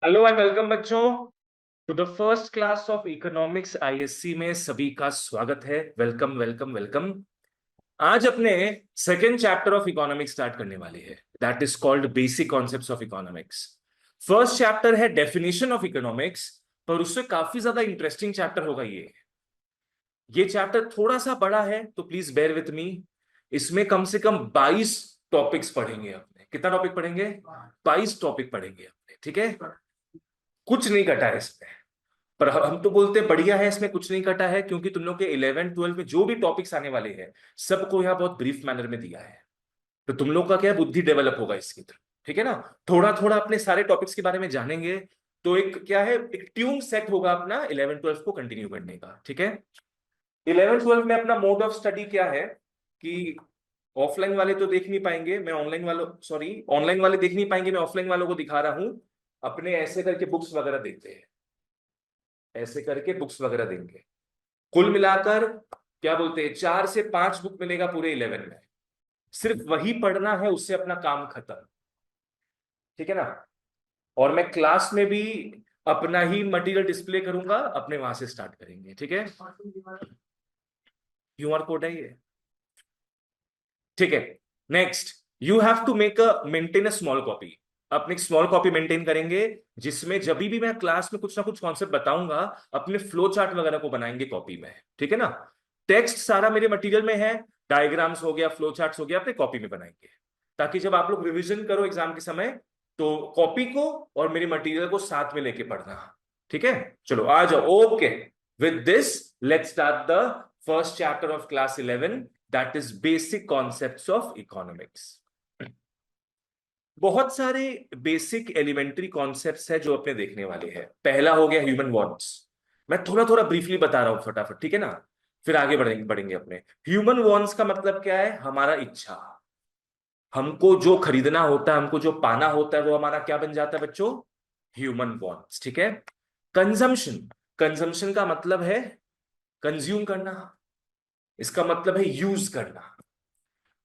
Hello and welcome बच्चों to the first class of economics ISC में सभी का स्वागत है। Welcome welcome welcome. आज अपने second chapter of economics start करने वाले हैं, that is called basic concepts of economics. First chapter है डेफिनेशन ऑफ इकोनॉमिक्स, पर उससे काफी ज्यादा इंटरेस्टिंग चैप्टर होगा ये चैप्टर थोड़ा सा बड़ा है, तो प्लीज बेयर विथ मी। इसमें कम से कम 22 टॉपिक्स पढ़ेंगे अपने। कितना टॉपिक पढ़ेंगे? 22 टॉपिक पढ़ेंगे अपने, ठीक है। कुछ नहीं कटा है इसमें, पर हम तो बोलते हैं बढ़िया है, इसमें कुछ नहीं कटा है, क्योंकि तुम लोग के 11 12 में जो भी टॉपिक्स आने वाले हैं सबको यहाँ बहुत ब्रीफ मैनर में दिया है। तो तुम लोग का क्या है, बुद्धि डेवलप होगा इसकी तरफ, ठीक है ना। थोड़ा थोड़ा अपने सारे टॉपिक्स के बारे में जानेंगे, तो एक क्या है, एक ट्यून सेट होगा अपना 11 12 को कंटिन्यू करने का, ठीक है। 11 12 में अपना मोड ऑफ स्टडी क्या है कि ऑफलाइन वाले तो देख नहीं पाएंगे, मैं ऑनलाइन वालों सॉरी ऑनलाइन वाले देख नहीं पाएंगे, मैं ऑफलाइन वालों को दिखा रहा हूं। अपने ऐसे करके बुक्स वगैरह देखते हैं, ऐसे करके बुक्स वगैरह देंगे। कुल मिलाकर क्या बोलते हैं, 4 से 5 बुक मिलेगा पूरे 11 में। सिर्फ वही पढ़ना है, उससे अपना काम खत्म, ठीक है ना। और मैं क्लास में भी अपना ही मटेरियल डिस्प्ले करूंगा, अपने वहां से स्टार्ट करेंगे, ठीक है। क्यूआर कोड है ये, ठीक है। Next, you have to maintain a small copy. अपनी स्मॉल कॉपी मेंटेन करेंगे, जिसमें जब भी मैं क्लास में कुछ ना कुछ कॉन्सेप्ट बताऊंगा, अपने फ्लो चार्ट वगैरह को बनाएंगे कॉपी में, ठीक है ना। टेक्स्ट सारा मेरे मटेरियल में है, डायग्राम्स हो गया, फ्लो चार्ट्स हो गया, अपने कॉपी में बनाएंगे, ताकि जब आप लोग रिवीजन करो एग्जाम के समय, तो कॉपी को और मेरे मटेरियल को साथ में लेके पढ़ना, ठीक है। चलो आ जाओ, okay. With this let's start the first chapter of class 11, that is basic concepts of economics. बहुत सारे बेसिक एलिमेंट्री कॉन्सेप्ट्स है जो अपने देखने वाले हैं। पहला हो गया ह्यूमन वांट्स। मैं थोड़ा थोड़ा ब्रीफली बता रहा हूं फटाफट, ठीक है ना, फिर आगे बढ़ेंगे बढ़ेंगे अपने। ह्यूमन वांट्स का मतलब क्या है? हमारा इच्छा। हमको जो खरीदना होता है, हमको जो पाना होता है, वो हमारा क्या बन जाता है बच्चों? ह्यूमन वांट्स, ठीक है। कंजम्पशन, कंजम्पशन का मतलब है कंज्यूम करना, इसका मतलब है यूज करना।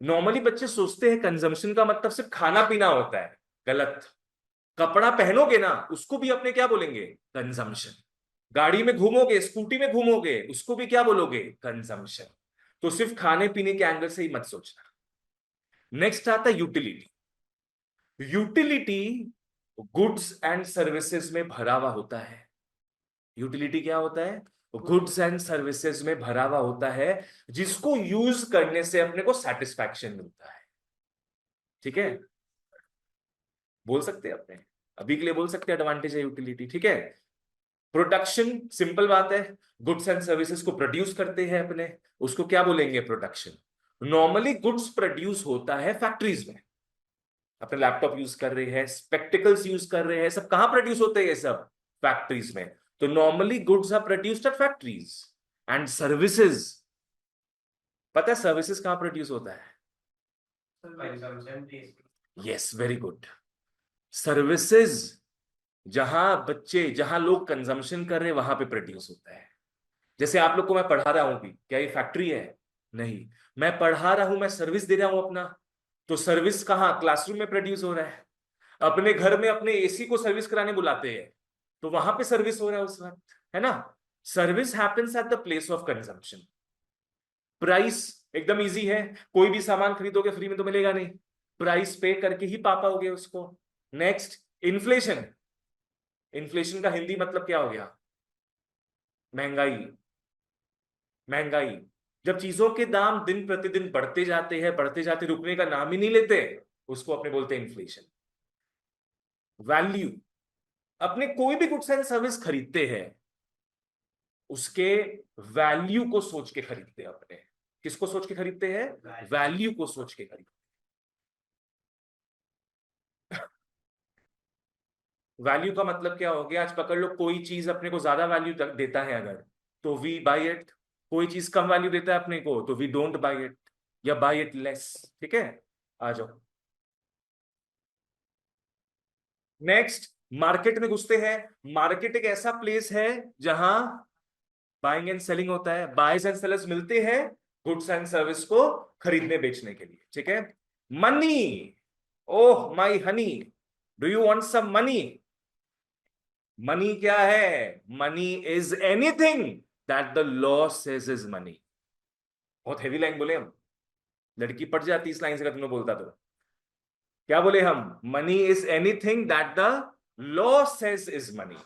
नॉर्मली बच्चे सोचते हैं कंजम्पशन का मतलब सिर्फ खाना पीना होता है, गलत। कपड़ा पहनोगे ना, उसको भी अपने क्या बोलेंगे? कंजम्पशन। गाड़ी में घूमोगे, स्कूटी में घूमोगे, उसको भी क्या बोलोगे? कंजम्पशन। तो सिर्फ खाने पीने के एंगल से ही मत सोचना। नेक्स्ट आता है utility. Utility goods and services में भरा हुआ होता है। यूटिलिटी क्या होता है? गुड्स एंड सर्विसेज में भरा हुआ होता है, जिसको यूज करने से अपने को सेटिस्फैक्शन मिलता है, ठीक है। बोल सकते हैं अपने, अभी के लिए बोल सकते हैं एडवांटेज है यूटिलिटी, ठीक है। प्रोडक्शन, सिंपल बात है, गुड्स एंड सर्विसेज को प्रोड्यूस करते हैं अपने, उसको क्या बोलेंगे? प्रोडक्शन। नॉर्मली गुड्स प्रोड्यूस होता है फैक्ट्रीज में। अपने लैपटॉप यूज कर रहे हैं, स्पेक्टिकल्स यूज कर रहे हैं, सब कहां प्रोड्यूस होते हैं? सब फैक्ट्रीज में। तो normally goods are produced at factories. And services, पता है सर्विसेज कहां प्रोड्यूस होता है? Yes, very good. सर्विसेज जहां लोग कंजम्पशन कर रहे हैं, वहां पे प्रोड्यूस होता है। जैसे आप लोग को मैं पढ़ा रहा हूं भी, क्या ये फैक्ट्री है? नहीं। मैं पढ़ा रहा हूं, मैं सर्विस दे रहा हूं अपना। तो सर्विस कहाँ? क्लासरूम में प्रोड्यूस हो रहा है। अपने घर में अपने एसी को सर्विस कराने बुलाते हैं, तो वहां पे सर्विस हो रहा है उस वक्त, है ना। Service happens at the place of consumption. Price एकदम इजी है, कोई भी सामान खरीदोगे फ्री में तो मिलेगा नहीं, प्राइस पे करके ही पा पाओगे उसको। Next, inflation. इन्फ्लेशन का हिंदी मतलब क्या हो गया? महंगाई। महंगाई, जब चीजों के दाम दिन प्रतिदिन बढ़ते जाते हैं, बढ़ते जाते, रुकने का नाम ही नहीं लेते, उसको अपने बोलते हैं इन्फ्लेशन। वैल्यू, अपने कोई भी गुड्स एंड सर्विस खरीदते हैं, उसके वैल्यू को सोच के खरीदते हैं अपने। किसको सोच के खरीदते हैं? वैल्यू को सोच के खरीदते हैं। वैल्यू का मतलब क्या हो गया? आज पकड़ लो, कोई चीज अपने को ज्यादा वैल्यू देता है अगर, तो वी बाई इट। कोई चीज कम वैल्यू देता है अपने को, तो वी डोंट बाई इट, या बाई इट लेस, ठीक है। आ जाओ। नेक्स्ट, मार्केट में घुसते हैं। मार्केट एक ऐसा प्लेस है जहां बाइंग एंड सेलिंग होता है, बायर्स एंड सेलर्स मिलते हैं गुड्स एंड सर्विस को खरीदने बेचने के लिए, ठीक है। Money, oh my honey, do you want some money? Money क्या है? Money is anything that the law says is money. बहुत हेवी लाइन बोले हम, लड़की पट जाती इस लाइन से अगर तुमने बोलता तो। क्या बोले हम? Money is anything that the law says is money.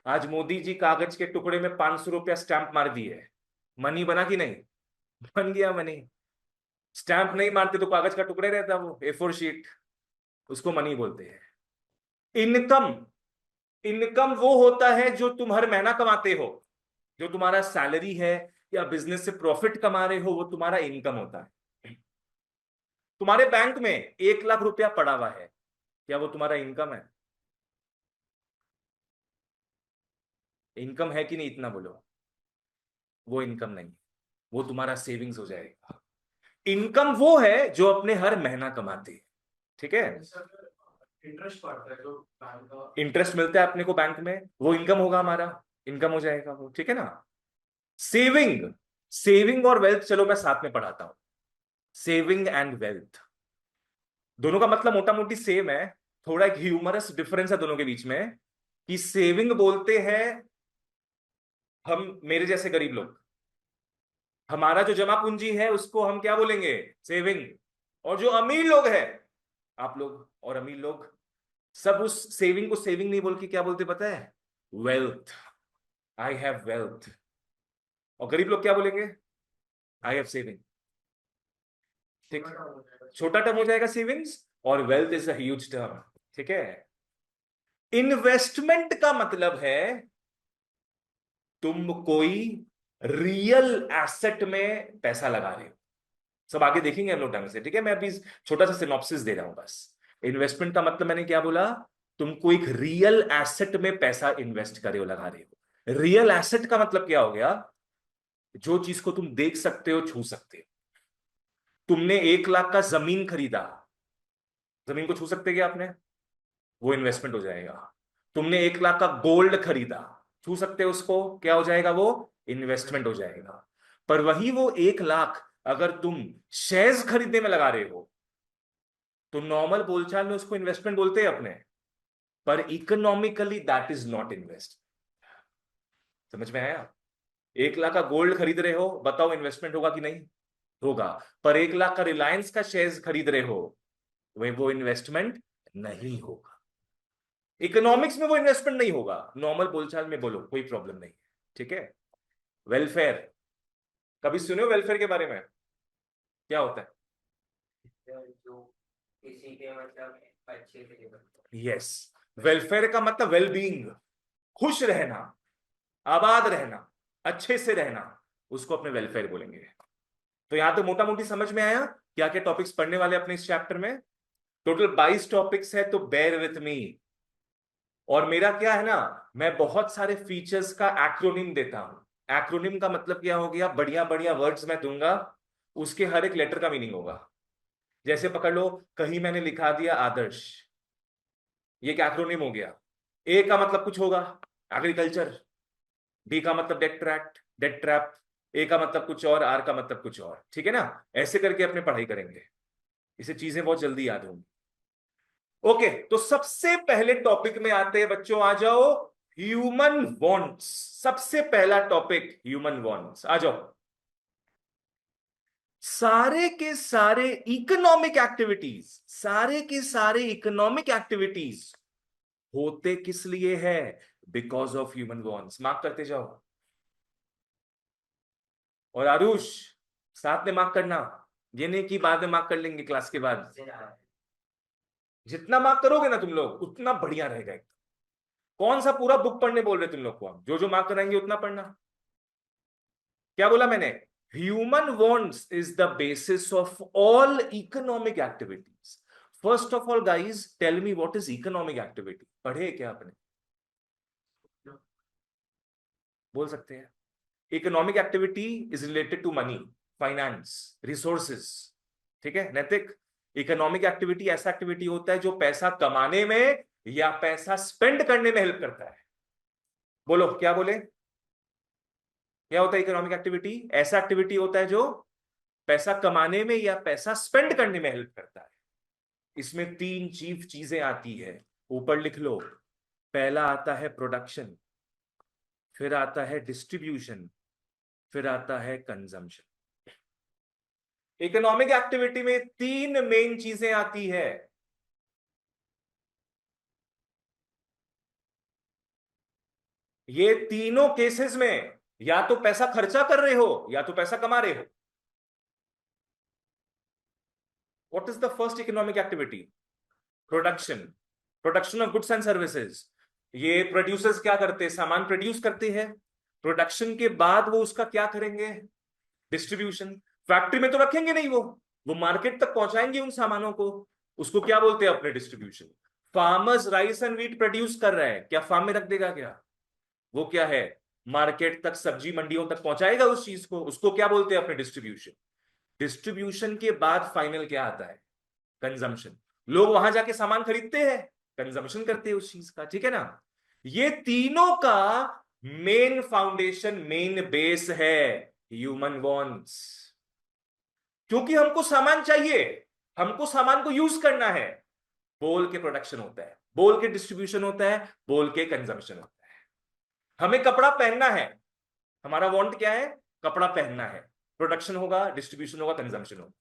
आज मोदी जी कागज के टुकड़े में 500 रुपया स्टैंप मार दिए, मनी बना कि नहीं? बन गया मनी। स्टैंप नहीं मारते तो कागज का टुकड़े रहता, वो A4 शीट, उसको मनी बोलते हैं। इनकम, इनकम वो होता है जो तुम हर महीना कमाते हो, जो तुम्हारा सैलरी है या बिजनेस से प्रॉफिट कमा रहे हो, वो तुम्हारा इनकम होता है। तुम्हारे बैंक में 1 लाख रुपया पड़ा हुआ है, क्या वो तुम्हारा इनकम है? इनकम है कि नहीं, इतना बोलो। वो इनकम नहीं, वो तुम्हारा सेविंग्स हो जाएगा। इनकम वो है जो अपने हर महीना कमाते हैं, ठीक है? इंटरेस्ट पड़ता है जो बैंक का। इंटरेस्ट मिलता है अपने को बैंक में, वो इनकम होगा हमारा, इनकम हो जाएगा वो, ठीक है ना? सेविंग, सेविंग और वेल्थ, चलो मैं साथ में पढ़ाता हूं। सेविंग एंड वेल्थ दोनों का मतलब मोटा मोटी सेम है, थोड़ा एक ह्यूमरस डिफरेंस है दोनों के बीच में। कि सेविंग बोलते हैं हम, मेरे जैसे गरीब लोग, हमारा जो जमा पूंजी है उसको हम क्या बोलेंगे? सेविंग। और जो अमीर लोग हैं, आप लोग और अमीर लोग, सब उस सेविंग को सेविंग नहीं बोल के क्या बोलते पता है? वेल्थ। I have wealth. और गरीब लोग क्या बोलेंगे? I have saving. ठीक, छोटा टर्म हो जाएगा सेविंग्स, और wealth is a huge term, ठीक है? इन्वेस्टमेंट का मतलब है तुम कोई रियल एसेट में पैसा लगा रहे हो। सब आगे देखेंगे हम लोग ढंग से, ठीक है? मैं अभी छोटा सा सिनॉप्सिस दे रहा हूं बस। इन्वेस्टमेंट का मतलब मैंने क्या बोला? तुमको एक रियल एसेट में पैसा इन्वेस्ट करे हो, लगा रहे हो। रियल एसेट का मतलब क्या हो गया? जो चीज को तुम देख सकते हो, छू सकते हो। तुमने 1 लाख का जमीन खरीदा, जमीन को छू सकते क्या आपने? वो इन्वेस्टमेंट हो जाएगा। तुमने 1 लाख का गोल्ड खरीदा, छू सकते हो उसको, क्या हो जाएगा वो? इन्वेस्टमेंट हो जाएगा। पर वही वो 1 लाख अगर तुम शेयर्स खरीदने में लगा रहे हो, तो नॉर्मल बोलचाल में उसको इन्वेस्टमेंट बोलते हैं अपने, पर economically that is not invest. समझ में आया? 1 लाख का गोल्ड खरीद रहे हो, बताओ इन्वेस्टमेंट होगा कि नहीं? होगा। पर 1 लाख का रिलायंस का शेयर्स खरीद रहे हो, वही वो इन्वेस्टमेंट नहीं होगा। इकोनॉमिक्स में वो इन्वेस्टमेंट नहीं होगा, नॉर्मल बोलचाल में बोलो, कोई प्रॉब्लम नहीं है, ठीक है? वेलफेयर, कभी सुने हो वेलफेयर के बारे में? क्या होता है? जो किसी के मतलब अच्छे से यस, वेलफेयर का मतलब वेलबींग, खुश रहना, आबाद रहना, अच्छे से रहना, उसको अपने वेलफेयर बोलेंगे। तो यहां तो मोटा मोटी समझ में आया क्या क्या टॉपिक्स पढ़ने वाले अपने इस चैप्टर में। टोटल 22 टॉपिक्स है, तो बेयर विथ मी। और मेरा क्या है ना, मैं बहुत सारे फीचर्स का एक्रोनिम देता हूं। एक्रोनिम का मतलब क्या हो गया? बढ़िया बढ़िया वर्ड्स मैं दूंगा, उसके हर एक लेटर का मीनिंग होगा। जैसे पकड़ लो, कहीं मैंने लिखा दिया आदर्श, ये क्या एक्रोनिम हो गया? ए का मतलब कुछ होगा, एग्रीकल्चर। डी का मतलब डेट ट्रैप। ए का मतलब कुछ और, आर का मतलब कुछ और, ठीक है ना? ऐसे करके अपने पढ़ाई करेंगे, इसे चीजें बहुत जल्दी याद होंगी। ओके, तो सबसे पहले टॉपिक में आते हैं बच्चों, आ जाओ। ह्यूमन वांट्स, सबसे पहला टॉपिक ह्यूमन वांट्स, आ जाओ। सारे के सारे इकोनॉमिक एक्टिविटीज, सारे के सारे इकोनॉमिक एक्टिविटीज होते किस लिए है? Because of human wants. Mark करते जाओ। और आरुष, साथ में मार्क करना, ये नहीं कि बाद में मार्क कर लेंगे क्लास के बाद। जितना मार्क करोगे ना तुम लोग, उतना बढ़िया रहेगा। कौन सा पूरा बुक पढ़ने बोल रहे तुम लोग को? हम जो जो मार्क कराएंगे उतना पढ़ना। क्या बोला मैंने? Human wants is the basis of all economic activities. First of all guys, tell me what is economic activity? पढ़े क्या आपने? बोल सकते हैं। Economic activity is related to money, finance, resources, ठीक है नैतिक? इकोनॉमिक एक्टिविटी ऐसा एक्टिविटी होता है जो पैसा कमाने में या पैसा स्पेंड करने में हेल्प करता है। बोलो क्या बोले? क्या होता है इकोनॉमिक एक्टिविटी? ऐसा एक्टिविटी होता है जो पैसा कमाने में या पैसा स्पेंड करने में हेल्प करता है। इसमें तीन चीफ चीजें आती है, ऊपर लिख लो। पहला आता है प्रोडक्शन, फिर आता है डिस्ट्रीब्यूशन, फिर आता है कंजम्पशन। इकोनॉमिक एक्टिविटी में तीन मेन चीजें आती है। ये तीनों केसेस में या तो पैसा खर्चा कर रहे हो या तो पैसा कमा रहे हो। What is the first economic activity? Production. Production of goods and services. ये प्रोड्यूसर्स क्या करते हैं? सामान प्रोड्यूस करते हैं। प्रोडक्शन के बाद वो उसका क्या करेंगे? डिस्ट्रीब्यूशन। फैक्ट्री में तो रखेंगे नहीं, वो मार्केट तक पहुंचाएंगे उन सामानों को। उसको क्या बोलते हैं? अपने distribution. Farmers rice and wheat produce कर रहा है, क्या फार्म में रख देगा क्या? वो क्या है? मार्केट तक, सब्जी मंडियों तक पहुंचाएगा उस चीज को। उसको क्या बोलते हैं? अपने डिस्ट्रीब्यूशन। डिस्ट्रीब्यूशन के बाद फाइनल क्या आता है? कंजम्पशन। लोग वहां जाके सामान खरीदते हैं, कंजम्पशन करते हैं उस चीज का, ठीक है ना? ये तीनों का मेन फाउंडेशन, मेन बेस है ह्यूमन वॉन्ट्स। क्योंकि हमको सामान चाहिए, हमको सामान को यूज करना है। बोल के प्रोडक्शन होता है, बोल के डिस्ट्रीब्यूशन होता है, बोल के कंजम्पशन होता है। हमें कपड़ा पहनना है, हमारा वांट क्या है? कपड़ा पहनना है। प्रोडक्शन होगा, डिस्ट्रीब्यूशन होगा, कंजम्पशन होगा।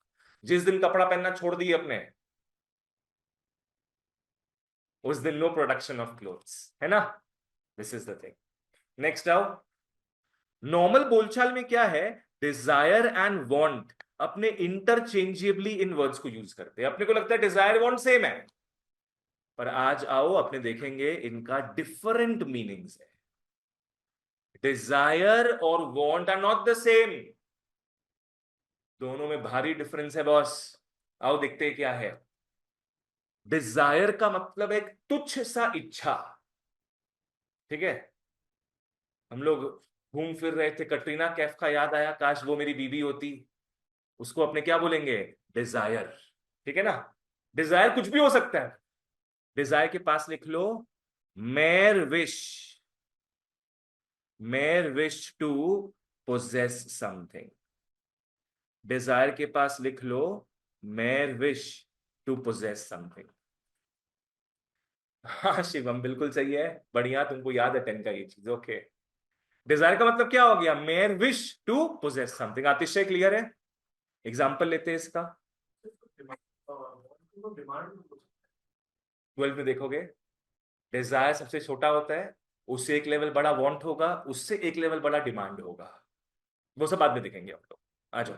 जिस दिन कपड़ा पहनना छोड़ दिए अपने, उस दिन नो प्रोडक्शन ऑफ क्लोथ्स, है ना? This is the thing. Next आओ। नॉर्मल बोलचाल में क्या है? डिजायर एंड वांट अपने इंटरचेंजेबली इन वर्ड्स को यूज करते हैं। अपने को लगता है डिजायर वांट सेम है, पर आज आओ अपने देखेंगे इनका डिफरेंट मीनिंग्स है। डिजायर और want are not the same. दोनों में भारी डिफरेंस है बॉस। आओ देखते हैं क्या है। डिजायर का मतलब एक तुच्छ सा इच्छा, ठीक है? हम लोग घूम फिर रहे थे, कटरीना कैफ का याद आया, काश वो मेरी बीवी होती। उसको अपने क्या बोलेंगे? डिजायर, ठीक है ना? डिजायर कुछ भी हो सकता है। डिजायर के पास लिख लो mere wish, mere wish to possess something. Desire के पास लिख लो mere wish to possess something. हाँ शिवम, बिल्कुल सही है, बढ़िया, तुमको याद है 10 का ये चीज, ओके। डिजायर का मतलब क्या हो गया? Mere wish to possess something. आतिशय क्लियर है? एग्जाम्पल लेते हैं इसका। 12 में देखोगे, डिजायर सबसे छोटा होता है, उससे एक लेवल बड़ा वांट होगा, उससे एक लेवल बड़ा डिमांड होगा। वो सब बाद में देखेंगे हम लोग। आ जाओ।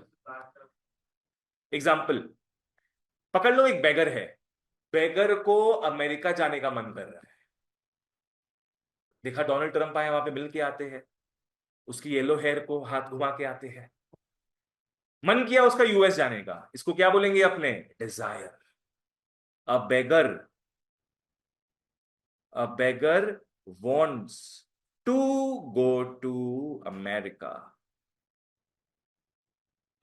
एग्जाम्पल पकड़ लो, एक बेगर है, बेगर को अमेरिका जाने का मन कर रहा है। देखा डोनाल्ड ट्रंप आए, वहां पे मिल के आते हैं, उसकी येलो हेयर को हाथ घुमा के आते हैं। मन किया उसका यूएस जाने का, इसको क्या बोलेंगे अपने? Desire. A beggar, a beggar wants to go to America.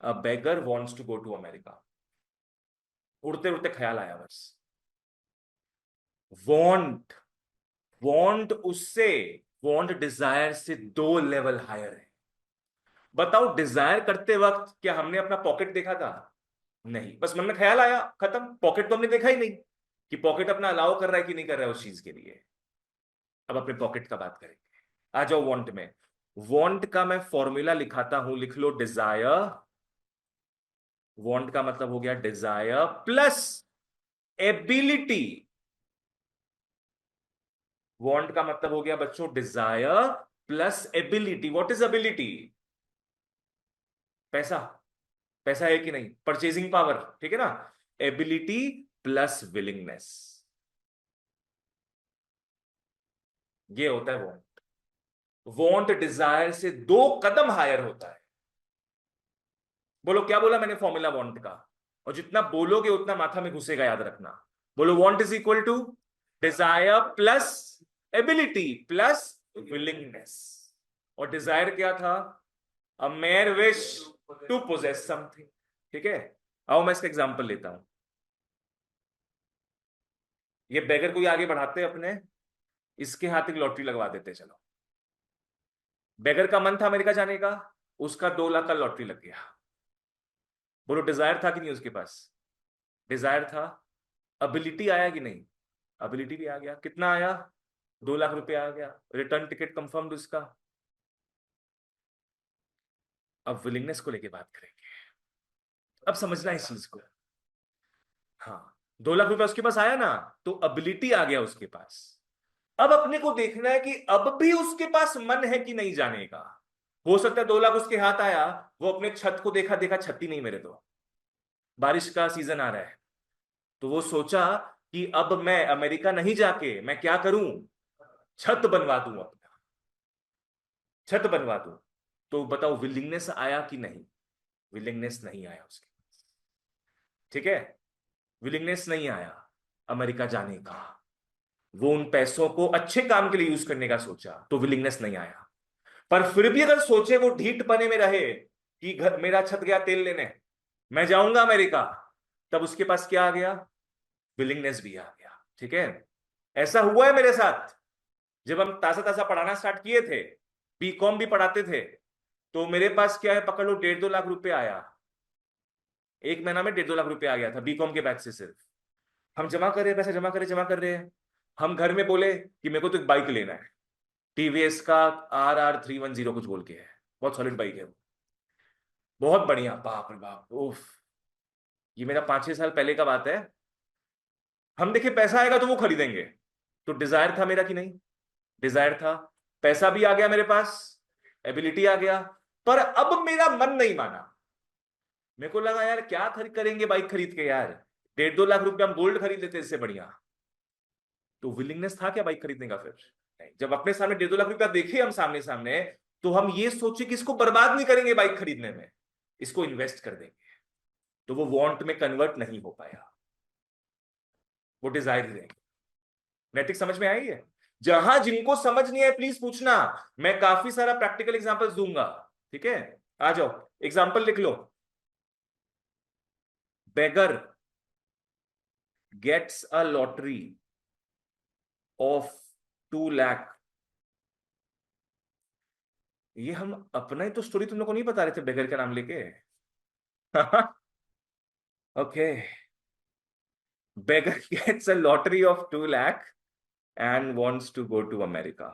A beggar wants to go to America. उड़ते उड़ते ख्याल आया बस। want, want उससे, want डिजायर से 2 लेवल हायर है। बताओ डिजायर करते वक्त क्या हमने अपना पॉकेट देखा था? नहीं, बस मन में ख्याल आया, खत्म। पॉकेट तो हमने देखा ही नहीं कि पॉकेट अपना अलाउ कर रहा है कि नहीं कर रहा है उस चीज के लिए। अब अपने पॉकेट का बात करेंगे। आ जाओ वांट में। वांट का मैं फॉर्मूला लिखाता हूं, लिख लो डिजायर। वांट का मतलब हो गया डिजायर प्लस एबिलिटी। वांट का मतलब हो गया बच्चों desire plus ability. What is ability? पैसा। पैसा है कि नहीं? परचेजिंग पावर, ठीक है ना? एबिलिटी प्लस विलिंगनेस, ये होता है वांट। वांट डिजायर से 2 कदम हायर होता है। बोलो क्या बोला मैंने फॉर्मूला वांट का? और जितना बोलोगे उतना माथा में घुसेगा, याद रखना। बोलो want is equal to desire plus ability plus willingness. और डिजायर क्या था? A mere wish to possess something, ठीक है? आओ मैं इसका एग्जांपल लेता हूं। ये बेगर को ही आगे बढ़ाते हैं अपने, इसके हाथ एक लॉटरी लगवा देते हैं, चलो। बेगर का मन था अमेरिका जाने का, उसका 2 लाख का लॉटरी लग गया। बोलो डिजायर था कि नहीं उसके पास? डिजायर था। अबिलिटी आया कि नहीं? अबिलिटी भी आ गया। कितना आया? 2 लाख रुपए आ गया, रिटर्न टिकट कंफर्म्ड उसका। अब विलिंगनेस को लेके बात करेंगे। अब समझना इस चीज को। हाँ, 2 लाख रुपए उसके पास आया ना, तो अबिलिटी आ गया उसके पास। अब अपने को देखना है कि अब भी उसके पास मन है कि नहीं जाने का। हो सकता है 2 लाख उसके हाथ आया, वो अपने छत को देखा देखा छत ही नहीं मेरे तो, बारिश का सीजन आ रहा है, तो वो सोचा कि अब मैं अमेरिका नहीं जाके मैं क्या करूं, छत बनवा दूं, अपना छत बनवा दूं। तो बताओ विलिंगनेस आया कि नहीं? विलिंगनेस नहीं आया उसके। ठीक है, विलिंगनेस नहीं आया अमेरिका जाने का। वो उन पैसों को अच्छे काम के लिए यूज करने का सोचा, तो विलिंगनेस नहीं आया। पर फिर भी अगर सोचे वो ढीठ पने में रहे कि घर मेरा छत गया तेल लेने, मैं जाऊंगा अमेरिका, तब उसके पास क्या आ गया? विलिंगनेस भी आ गया। ठीक है, ऐसा हुआ है मेरे साथ। जब हम ताजा ताजा पढ़ाना स्टार्ट किए थे, बीकॉम भी पढ़ाते थे, तो मेरे पास क्या है, पकड़ लो 1.5-2 लाख रुपए आया। एक महीना में 1.5-2 लाख रुपए आ गया था बीकॉम के बैच से सिर्फ। हम जमा कर रहे हैं, पैसे जमा कर रहे हैं। हम घर में बोले कि मेरे को तो एक बाइक लेना है, टीवीएस का RR 310 कुछ बोल के है, बहुत सॉलिड बाइक है वो, बहुत बढ़िया, बाप रे बाप, उफ। ये मेरा 5-6 साल पहले का बात है। हम देखे पैसा आएगा तो वो खरीदेंगे, तो डिजायर था मेरा कि नहीं? डिजायर था, पैसा भी आ गया मेरे पास, एबिलिटी आ गया। पर अब मेरा मन नहीं माना। मेरे को लगा यार क्या खरीद करेंगे बाइक खरीद के यार, 1.5-2 लाख रुपए हम गोल्ड खरीद लेते इससे बढ़िया। तो विलिंगनेस था क्या बाइक खरीदने का फिर? नहीं। जब अपने सामने 1.5-2 लाख रुपया देखे हम सामने सामने, तो हम ये सोचे कि इसको बर्बाद नहीं करेंगे बाइक खरीदने में, इसको इन्वेस्ट कर देंगे। तो वो वांट में कन्वर्ट नहीं हो पाया, वो डिजायर ही रहेंगे। नैतिक समझ में आई है? जहां जिनको समझ नहीं है प्लीज पूछना, मैं काफी सारा प्रैक्टिकल एग्जांपल्स दूंगा। ठीक है, आ जाओ, एग्जांपल लिख लो। Beggar gets a lottery of 2 lakh. ये हम अपना ही तो स्टोरी तुम लोग को नहीं बता रहे थे बेगर का नाम लेके? Okay, beggar gets a lottery of 2 lakh and wants to go to America.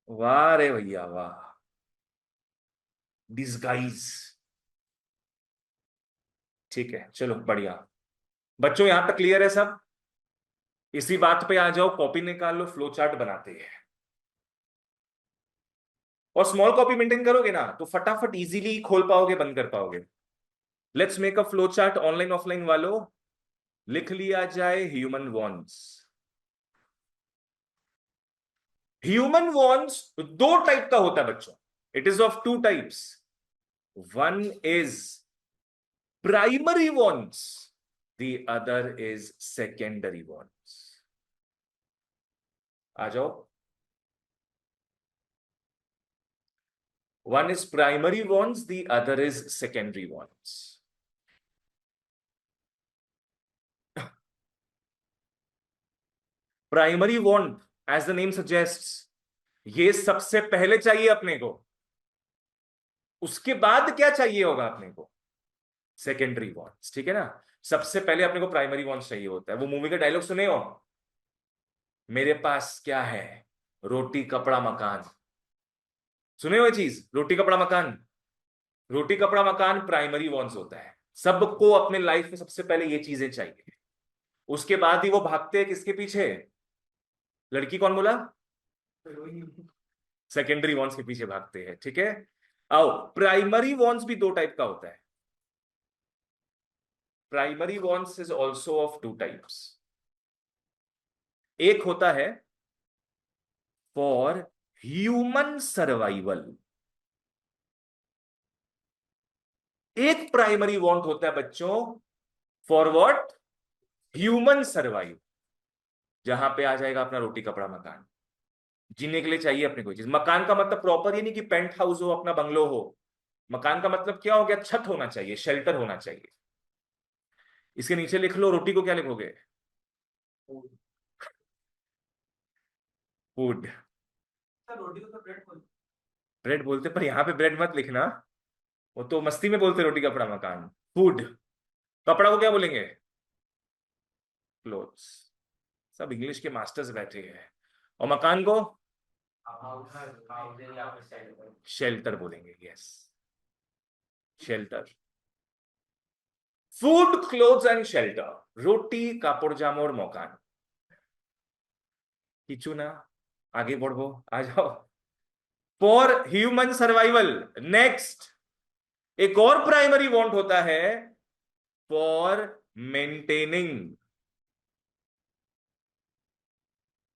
वाह रे भैया वाह, डिस्गाइज। ठीक है चलो बढ़िया। बच्चों यहां तक क्लियर है सब? इसी बात पे आ जाओ, कॉपी निकाल लो, फ्लो चार्ट बनाते हैं। और स्मॉल कॉपी मेंटेन करोगे ना तो फटाफट इजीली खोल पाओगे, बंद कर पाओगे। Let's make a flow chart, online offline वालों, लिख लिया जाए ह्यूमन वॉन्ट्स। ह्यूमन वॉन्ट्स दो टाइप का होता है बच्चों, it is of two types. One is primary wants, the other is secondary wants. आ जाओ। One is primary wants, the other is secondary wants. Primary want, as the name suggests, ये सबसे पहले चाहिए अपने को, उसके बाद क्या चाहिए होगा अपने को? Secondary wants. ठीक है ना, सबसे पहले अपने को प्राइमरी वॉन्ट्स चाहिए होता है। वो मूवी का डायलॉग सुने हो, मेरे पास क्या है, रोटी कपड़ा मकान। सुने हो ये चीज, रोटी कपड़ा मकान? रोटी कपड़ा मकान प्राइमरी वॉन्ट्स होता है। सबको अपने लाइफ में सबसे पहले ये चीजें चाहिए, उसके बाद ही वो भागते हैं किसके पीछे? लड़की कौन बोला? सेकेंडरी वॉन्ट्स के पीछे भागते हैं। ठीक है, आओ, प्राइमरी वॉन्ट्स भी दो टाइप का होता है। Primary wants is also of two types. एक होता है फॉर ह्यूमन सर्वाइवल, एक प्राइमरी वॉन्ट होता है बच्चों फॉर व्हाट? Human survival. जहां पे आ जाएगा अपना रोटी कपड़ा मकान, जीने के लिए चाहिए अपने कोई चीज। मकान का मतलब प्रॉपर ये नहीं कि पेंट हाउस हो, अपना बंगलो हो। मकान का मतलब क्या हो गया? छत होना चाहिए, शेल्टर होना चाहिए। इसके नीचे लिख लो, रोटी को क्या लिखोगे? फूड। रोटी को तो ब्रेड बोलते, ब्रेड बोलते, पर यहाँ पे ब्रेड मत लिखना, वो तो मस्ती में बोलते रोटी कपड़ा मकान। फूड। कपड़ा को क्या बोलेंगे? क्लोथ्स। सब इंग्लिश के मास्टर्स बैठे हैं। और मकान को शेल्टर बोलेंगे। Yes, shelter. Food, clothes and shelter, रोटी, कापड़ जामोर, मकान। खींचू ना, आगे बढ़ो, आ जाओ। For human survival. नेक्स्ट, एक और प्राइमरी वांट होता है फॉर मेंटेनिंग।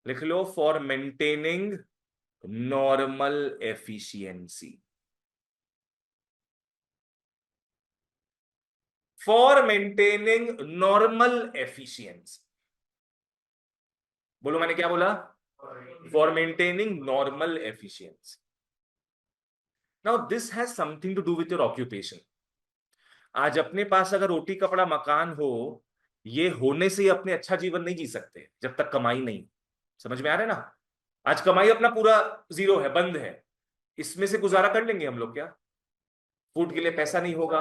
लिख लो, for maintaining normal efficiency. For maintaining normal efficiency. बोलो मैंने क्या बोला? For maintaining normal efficiency. Now this has something to do with your occupation. आज अपने पास अगर रोटी कपड़ा मकान हो, ये होने से ही अपने अच्छा जीवन नहीं जी सकते जब तक कमाई नहीं। समझ में आ रहा है ना? आज कमाई अपना पूरा जीरो है, बंद है, इसमें से गुजारा कर लेंगे हम लोग क्या? फूड के लिए पैसा नहीं होगा।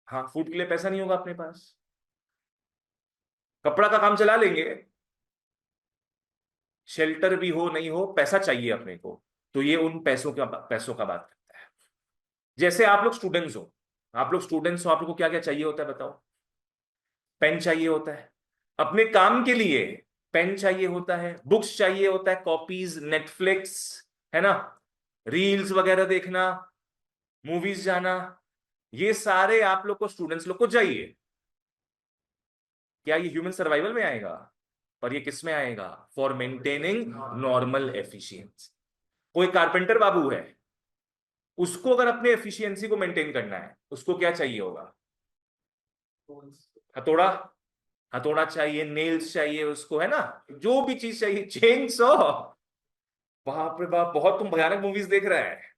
हाँ, फूड के लिए पैसा नहीं होगा अपने पास, कपड़ा का काम चला लेंगे। शेल्टर भी हो नहीं हो, पैसा चाहिए अपने को। तो ये उन पैसों का बात करता है। जैसे आप लोग स्टूडेंट्स हो, आप लोग को क्या क्या चाहिए होता है बताओ? पेन चाहिए होता है अपने काम के लिए, पेन चाहिए होता है, बुक्स चाहिए होता है, कॉपीज, नेटफ्लिक्स, है ना, रील्स वगैरह देखना, मूवीज जाना, ये सारे आप लोग को, स्टूडेंट्स लोग को चाहिए। क्या ये ह्यूमन सर्वाइवल में आएगा? पर ये किस में आएगा? For maintaining normal efficiency. कोई कारपेंटर बाबू है, उसको अगर अपने एफिशिएंसी को मेंटेन करना है, उसको क्या चाहिए होगा? हथौड़ा। हथौड़ा चाहिए, नेल्स चाहिए उसको, है ना, जो भी चीज चाहिए, चेन सॉ। बाप रे बाप, बहुत तुम भयानक मूवीज देख रहे हैं।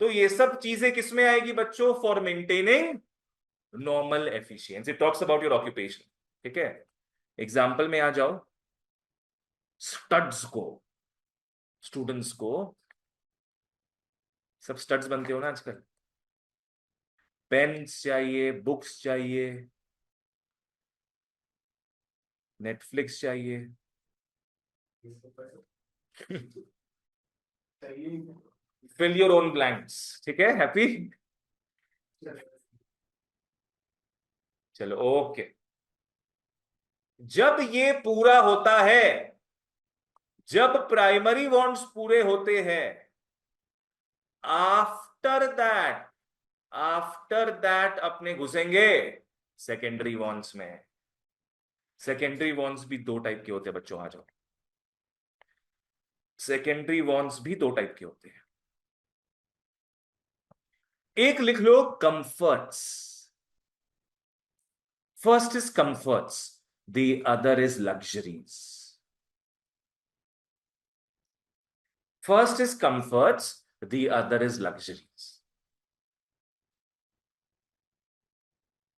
तो ये सब चीजें किसमें आएगी बच्चों? For maintaining normal efficiency. Talks about your occupation. ठीक है, एग्जाम्पल में आ जाओ। स्टड्स को, स्टूडेंट्स को, सब स्टड्स बनते हो ना आजकल। पेन्स चाहिए, बुक्स चाहिए, नेटफ्लिक्स चाहिए। Fill your own blanks. ठीक है, हैप्पी? चलो ओके। जब ये पूरा होता है, जब प्राइमरी वांट्स पूरे होते हैं, आफ्टर दैट, अपने घुसेंगे सेकेंडरी वांट्स में। सेकेंडरी वांट्स भी दो टाइप के होते हैं बच्चों, आ जाओ। सेकेंडरी वांट्स भी दो टाइप के होते हैं। एक लिख लो, comforts. First is comforts, the other is luxuries. First is comforts, the other is luxuries.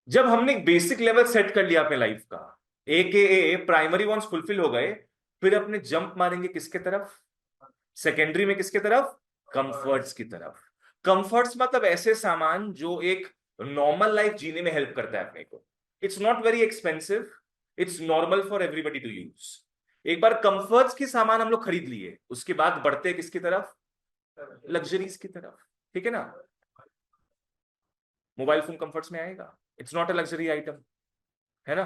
जब हमने बेसिक लेवल सेट कर लिया अपने लाइफ का, ए प्राइमरी वांट्स फुलफिल हो गए, फिर अपने जंप मारेंगे किसके तरफ? सेकेंडरी में किसके तरफ? कंफर्ट्स की तरफ। कंफर्ट्स मतलब ऐसे सामान जो एक नॉर्मल लाइफ जीने में हेल्प करता है अपने को। It's not very expensive, it's normal for everybody to use. एक बार कंफर्ट्स के सामान हम लोग खरीद लिए, उसके बाद बढ़ते हैं किसकी तरफ? लग्जरीज की तरफ। ठीक है ना? मोबाइल फोन कंफर्ट्स में आएगा, it's not a luxury item, है ना?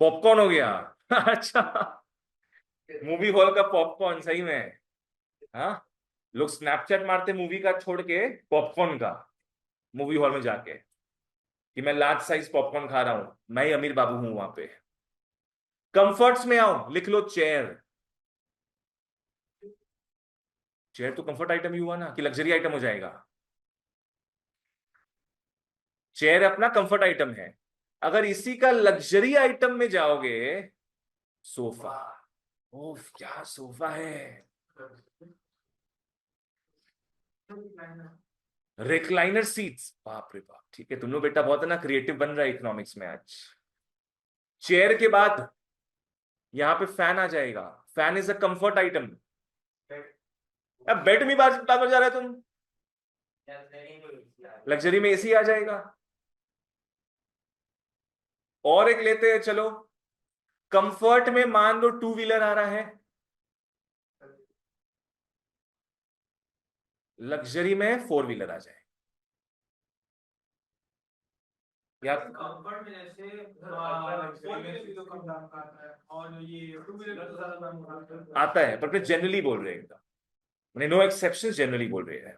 पॉपकॉर्न हो गया। अच्छा, मूवी हॉल का पॉपकॉर्न, सही में। हाँ, लोग स्नैपचैट मारते मूवी का छोड़ के पॉपकॉर्न का, मूवी हॉल में जाके, कि मैं लार्ज साइज पॉपकॉर्न खा रहा हूं, मैं ही अमीर बाबू हूं वहां पे। कंफर्ट्स में आओ, लिख लो चेयर। चेयर तो कंफर्ट आइटम ही हुआ ना, कि लग्जरी आइटम हो जाएगा? चेयर अपना कंफर्ट आइटम है। अगर इसी का लग्जरी आइटम में जाओगे, सोफा। ओफ, क्या सोफा है! रिक्लाइनर सीट्स, बाप रे बाप। ठीक है, तुम लोग बेटा बहुत है ना, क्रिएटिव बन रहा है इकोनॉमिक्स में आज। चेयर के बाद यहां पे फैन आ जाएगा। Fan is a comfort item. अब बेड में बात कर जा रहे हो तुम, लग्जरी में एसी आ जाएगा। और एक लेते हैं चलो। कंफर्ट में मान लो टू व्हीलर आ रहा है, लग्जरी में फोर व्हीलर आ जाए, या कंफर्ट में जैसे फोर व्हीलर भी तो कम दाम का आता है और ये टू व्हीलर तो ज्यादा दाम का आता है। आता है, पर अपने जनरली बोल रहे हैं एकदम, मैंने नो एक्सेप्शन, जनरली बोल रहे हैं।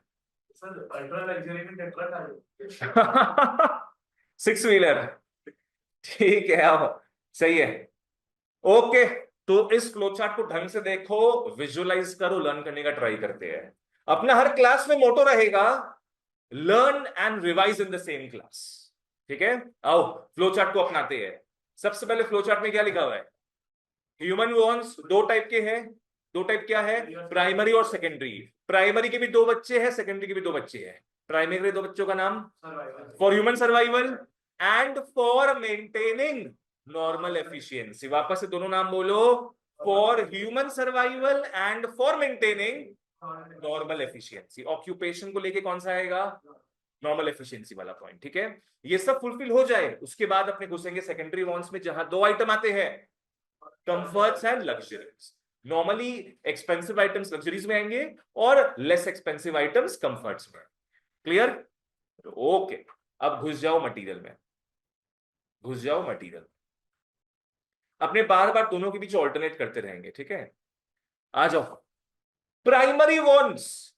सर अल्ट्रा लग्जरी में टेट्रा का है। सिक्स व्हीलर, ठीक है, आओ, सही है। ओके, तो इस फ्लोचार्ट को ढंग से देखो, विजुअलाइज करो, लर्न करने का ट्राई करते हैं। अपना हर क्लास में मोटो रहेगा, learn and revise in the same class. ठीक है, आओ फ्लोचार्ट को अपनाते हैं। सबसे पहले फ्लोचार्ट में क्या लिखा हुआ है? ह्यूमन वॉन्स दो टाइप के हैं। दो टाइप क्या है? प्राइमरी और सेकेंडरी। प्राइमरी के भी दो बच्चे हैं, सेकेंडरी के भी दो बच्चे हैं। प्राइमरी के दो बच्चों का नाम? For human survival and for maintaining normal efficiency. वापस से दोनों नाम बोलो, for human survival and for maintaining normal efficiency. Occupation को लेके कौन सा आएगा? नॉर्मल एफिशिएंसी वाला पॉइंट। ठीक है, ये सब फुलफिल हो जाए उसके बाद अपने घुसेंगे सेकेंडरी वॉन्ट्स में, जहां दो आइटम आते हैं, comforts and luxuries. Normally expensive items luxuries में आएंगे और लेस एक्सपेंसिव आइटम्स कंफर्ट्स में। क्लियर? ओके, अब घुस जाओ मटेरियल में, घुस जाओ मटेरियल। अपने बार बार दोनों के बीच ऑल्टरनेट करते रहेंगे। ठीक है, आ जाओ। Primary wants,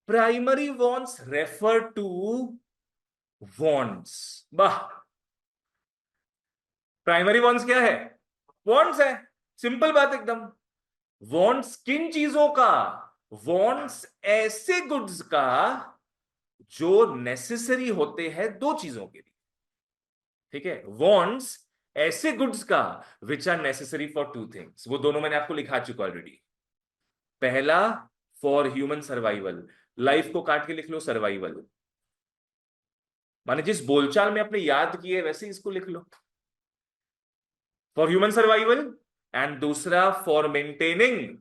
primary wants refer to wants. वाह, प्राइमरी वॉन्ट्स क्या है? वॉन्ट्स है, सिंपल बात एकदम। वॉन्ट्स किन चीजों का? वॉन्ट्स ऐसे गुड्स का जो नेसेसरी होते हैं दो चीजों के लिए। ठीक है, वॉन्ट्स ऐसे गुड्स का which are necessary for two things. वो दोनों मैंने आपको लिखा चुका ऑलरेडी। पहला फॉर ह्यूमन सर्वाइवल, लाइफ को काट के लिख लो सर्वाइवल, माने जिस बोलचाल में आपने याद किए वैसे इसको लिख लो, फॉर ह्यूमन सर्वाइवल। एंड दूसरा for maintaining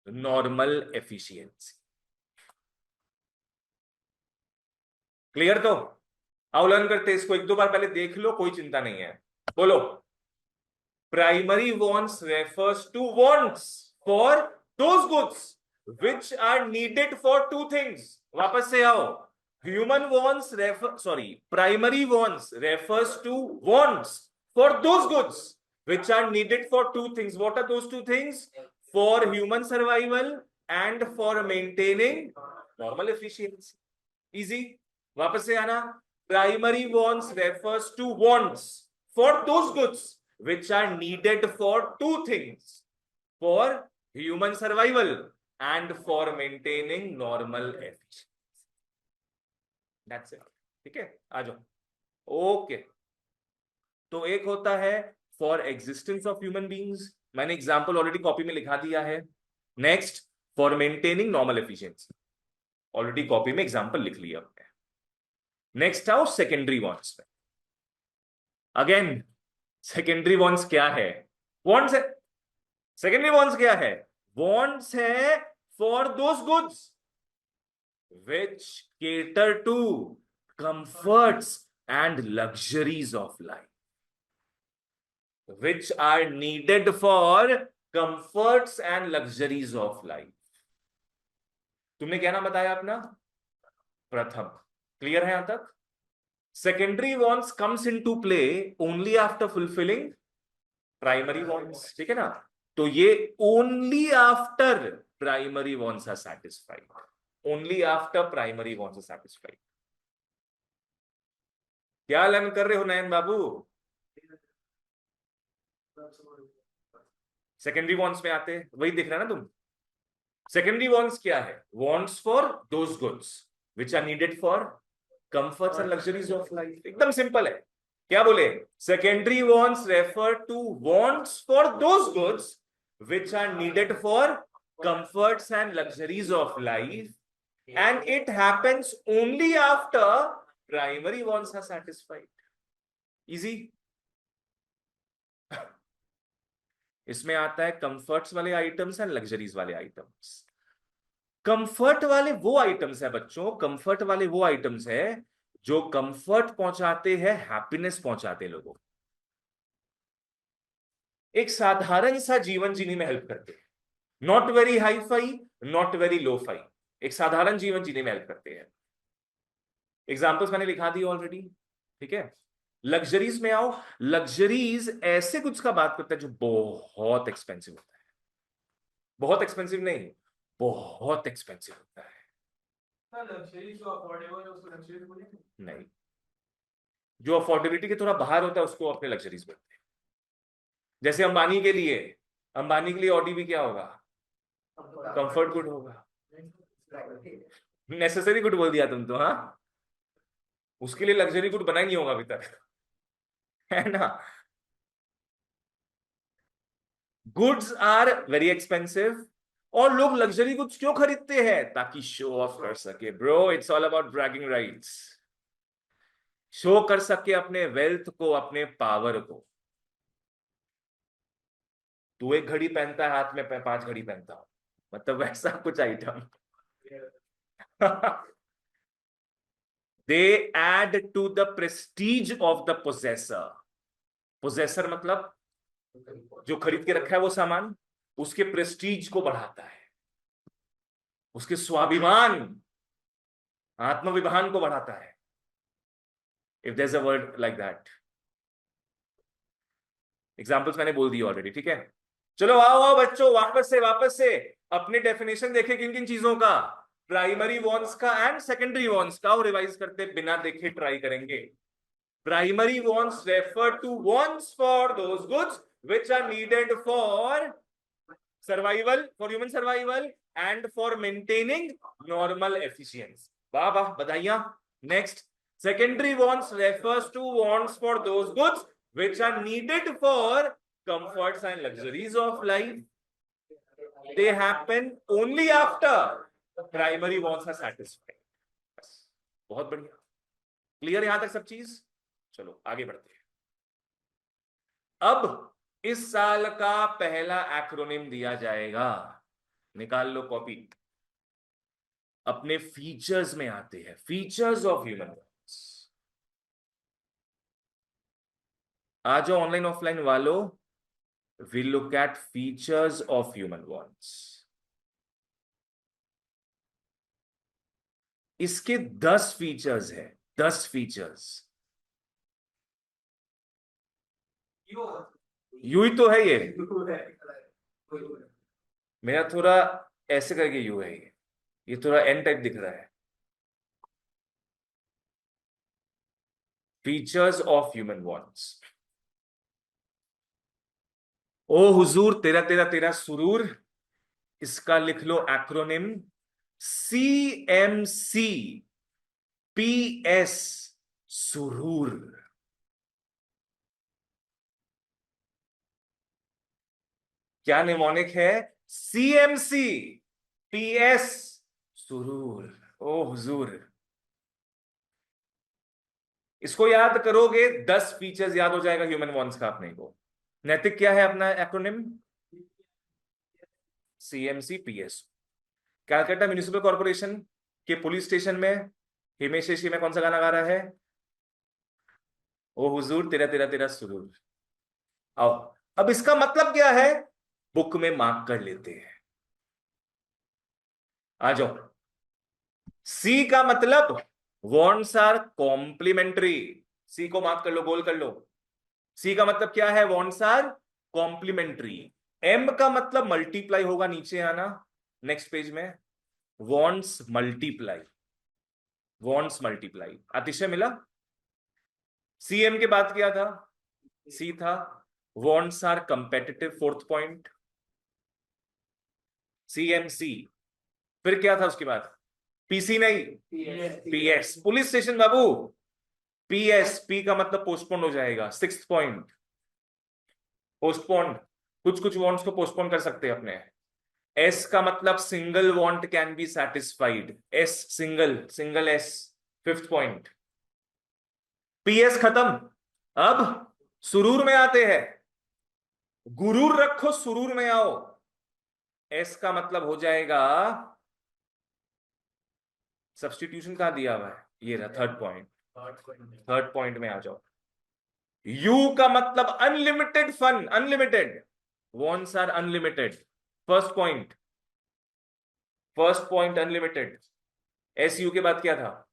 normal efficiency. Clear? तो आओ लर्न करते, इसको एक दो बार पहले देख लो, कोई चिंता नहीं है। बोलो, primary wants refers to wants for those goods which are needed for two things. वापस से आओ, human wants refer, sorry, primary wants refers to wants for those goods which are needed for two things. What are those two things? For human survival and for maintaining normal efficiency. Easy? वापस से आना, primary wants refers to wants for those goods which are needed for two things, for human survival and for maintaining normal efficiency. That's it. ठीक है, आ जाओ। Okay, तो एक होता है for existence of human beings, मैंने एग्जाम्पल ऑलरेडी कॉपी में लिखा दिया है। Next, for maintaining normal efficiency, already copy में एग्जाम्पल लिख लिया हमने। नेक्स्ट आओ सेकेंडरी वॉन्ट्स में। अगेन, सेकेंडरी वॉन्ट्स क्या है? वॉन्ट्स है। सेकेंडरी वॉन्ट्स क्या है? वॉन्ट्स है for those goods which cater to comforts and luxuries of life, which are needed for comforts and luxuries of life. तुमने क्या नाम बताया अपना? प्रथम। क्लियर है यहां तक? Secondary wants comes into play only after fulfilling primary wants. ठीक है ना? तो ये only after primary wants are satisfied, only after primary wants are satisfied. क्या लर्न कर रहे हो नयन बाबू? सेकेंडरी वॉन्ट्स में आते हैं, वही दिख रहा है ना तुम। सेकेंडरी वॉन्ट्स क्या है? Wants for those goods which are needed for comforts and luxuries of life. एकदम सिंपल है। क्या बोले? Secondary wants refer to wants for those goods which are needed for comforts and luxuries of life, and it happens only after primary wants are satisfied. Easy? इसमें आता है comforts वाले items and luxuries वाले items. Comfort वाले वो items है बच्चों, comfort वाले वो आइटम्स है जो कंफर्ट पहुंचाते हैं, हैप्पीनेस पहुंचाते हैं लोगों को। एक साधारण सा जीवन जीने में हेल्प करते हैं। Not very hi fi, not very lo fi, एक साधारण जीवन जीने में हेल्प करते हैं। एग्जाम्पल्स मैंने लिखा दी ऑलरेडी, ठीक है। लग्जरीज में आओ। लग्जरीज ऐसे कुछ का बात करता है जो बहुत एक्सपेंसिव होता है। बहुत एक्सपेंसिव नहीं, बहुत एक्सपेंसिव होता है। लग्जरी जो अफोर्डेबल है उसको लग्जरी बोलेंगे। नहीं, जो अफोर्डेबिलिटी के थोड़ा बाहर होता है उसको अपने लग्जरीज बोलते हैं। जैसे अंबानी के लिए ऑडी भी क्या होगा? कंफर्ट गुड होगा। नेसेसरी गुड बोल दिया तुम तो, हाँ। उसके लिए लग्जरी गुड बना ही नहीं होगा अभी तक, है ना। Goods are very expensive. और लोग लग्जरी गुड्स क्यों खरीदते हैं? ताकि शो ऑफ कर सके। Bro, it's all about bragging rights. Show कर सके अपने वेल्थ को, अपने पावर को। तू एक घड़ी पहनता है हाथ में, 5 घड़ी पहनता हूं, मतलब वैसा कुछ item. They add to the prestige of the possessor. Possessor मतलब जो खरीद के रखा है वो सामान, उसके प्रेस्टीज को बढ़ाता है, उसके स्वाभिमान, आत्मविभान को बढ़ाता है, if there is a word like that. Examples मैंने बोल दिए ऑलरेडी, ठीक है। चलो आओ आओ बच्चों, वापस से अपने डेफिनेशन देखे किन किन चीजों का। प्राइमरी वॉन्ट्स का एंड सेकेंडरी वॉन्ट्स का, और रिवाइज करते बिना देखे ट्राई करेंगे। Primary wants refer to wants for those goods which are needed for survival, for human survival and for maintaining normal efficiency. वाह वाह, बधाइयां। Next, secondary wants refers to wants for those goods which are needed for comforts and luxuries of life. They happen only after primary wants are satisfied. बस, बहुत बढ़िया। Clear यहां तक सब चीज? चलो आगे बढ़ते हैं। अब इस साल का पहला एक्रोनिम दिया जाएगा, निकाल लो कॉपी। अपने फीचर्स में आते हैं, फीचर्स ऑफ ह्यूमन वॉन्ट्स। आ जाओ ऑनलाइन ऑफलाइन वालों, we look at features of human wants. इसके 10 फीचर्स है, 10 फीचर्स। यू ही तो है ये, मेरा थोड़ा ऐसे करके यू है, ये थोड़ा एन टाइप दिख रहा है। Features of human wants. ओ हुजूर, तेरा तेरा तेरा सुरूर, इसका लिख लो एक्रोनिम CMC PS सुरूर। क्या निमोनिक है? CMC PS सुरूर। ओ हुजूर, इसको याद करोगे 10 फीचर्स याद हो जाएगा ह्यूमन वॉन्ट्स का अपने को। नैतिक क्या है अपना acronym? CMC PS। Calcutta municipal corporation के पुलिस स्टेशन में हिमेश रेशमिया में कौन सा गाना गा रहा है? ओ हुजूर, तेरा तेरा तेरा सुरूर। आओ, अब इसका मतलब क्या है? बुक में मार्क कर लेते हैं। आ जाओ। सी का मतलब वॉन्ट्स आर कॉम्प्लीमेंट्री। सी को मार्क कर लो, गोल कर लो। सी का मतलब क्या है? Wants are complementary. एम का मतलब मल्टीप्लाई होगा, नीचे आना नेक्स्ट पेज में। Wants multiply, wants multiply. अतिशय मिला? सीएम के बात किया था, सी था। Wants are competitive, 4th point CMC। फिर क्या था उसके बाद? PC नहीं, PS। पुलिस स्टेशन बाबू, PS। P का मतलब पोस्टपोन हो जाएगा, 6th पॉइंट पोस्टपोन। कुछ कुछ वॉन्ट्स को पोस्टपोन कर सकते हैं अपने। S का मतलब single want can be satisfied, S single, single S, 5th point. PS खत्म। अब सुरूर में आते हैं। गुरूर रखो, सुरूर में आओ। S का मतलब हो जाएगा, सब्स्टिट्यूशन कहां दिया हुआ है? ये रहा 3rd पॉइंट। 3rd पॉइंट में आ जाओ। यू का मतलब unlimited fun, unlimited, wants are unlimited, first point, first point unlimited. S U के बाद क्या था?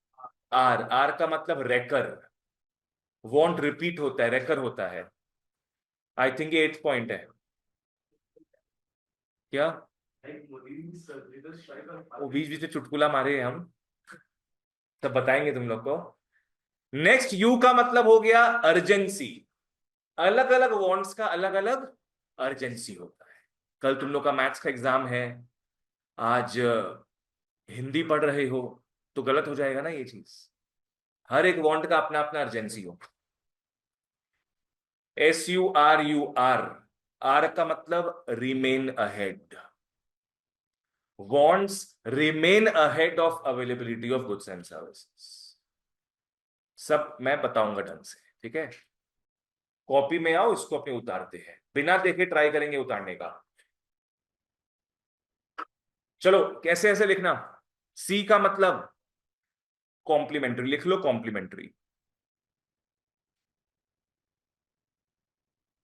आर, आर का मतलब रेकर, वॉन्ट रिपीट होता है, रेकर होता है। आई थिंक ये 8th पॉइंट है क्या? वो बीच बीच में चुटकुला मारे हम, तब बताएंगे तुम लोग को। नेक्स्ट, यू का मतलब हो गया अर्जेंसी। अलग अलग वॉन्ट्स का अलग अलग अर्जेंसी होता है। कल तुम लोग का मैथ्स का एग्जाम है, आज हिंदी पढ़ रहे हो, तो गलत हो जाएगा ना ये चीज। हर एक वॉन्ट का अपना अपना अर्जेंसी हो। S U R U R, R का मतलब remain ahead, wants remain ahead of availability of goods and services। सब मैं बताऊंगा ढंग से, ठीक है? कॉपी में आओ, इसको अपने उतारते हैं, बिना देखे ट्राई करेंगे उतारने का। चलो कैसे ऐसे लिखना। सी का मतलब कॉम्प्लीमेंट्री, लिख लो कॉम्प्लीमेंट्री।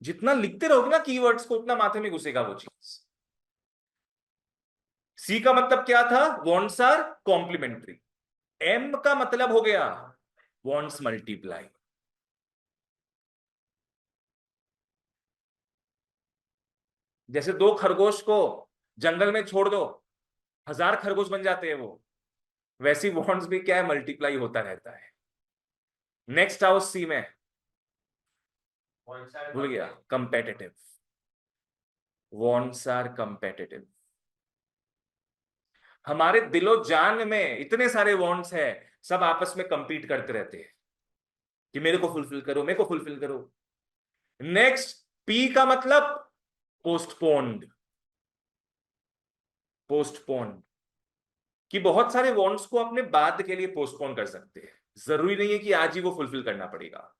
जितना लिखते रहोगे ना कीवर्ड्स को, उतना माथे में घुसेगा वो चीज। सी का मतलब क्या था? Wants are complementary. एम का मतलब हो गया वॉन्ट्स मल्टीप्लाई। जैसे 2 खरगोश को जंगल में छोड़ दो, 1000 खरगोश बन जाते हैं वो, वैसी वॉन्ट्स भी क्या है, मल्टीप्लाई होता रहता है। नेक्स्ट आओ सी में, भूल गया, कंपेटिटिव, वॉन्ट्स आर कंपेटिटिव। हमारे दिलो जान में इतने सारे वॉन्ट्स है, सब आपस में कंपीट करते रहते हैं कि मेरे को फुलफिल करो, मेरे को फुलफिल करो। नेक्स्ट, पी का मतलब पोस्टपोन्ड, पोस्टपोन्ड, कि बहुत सारे वॉन्ट्स को अपने बाद के लिए पोस्टपोन कर सकते हैं, जरूरी नहीं है कि आज ही वो फुलफिल करना पड़ेगा।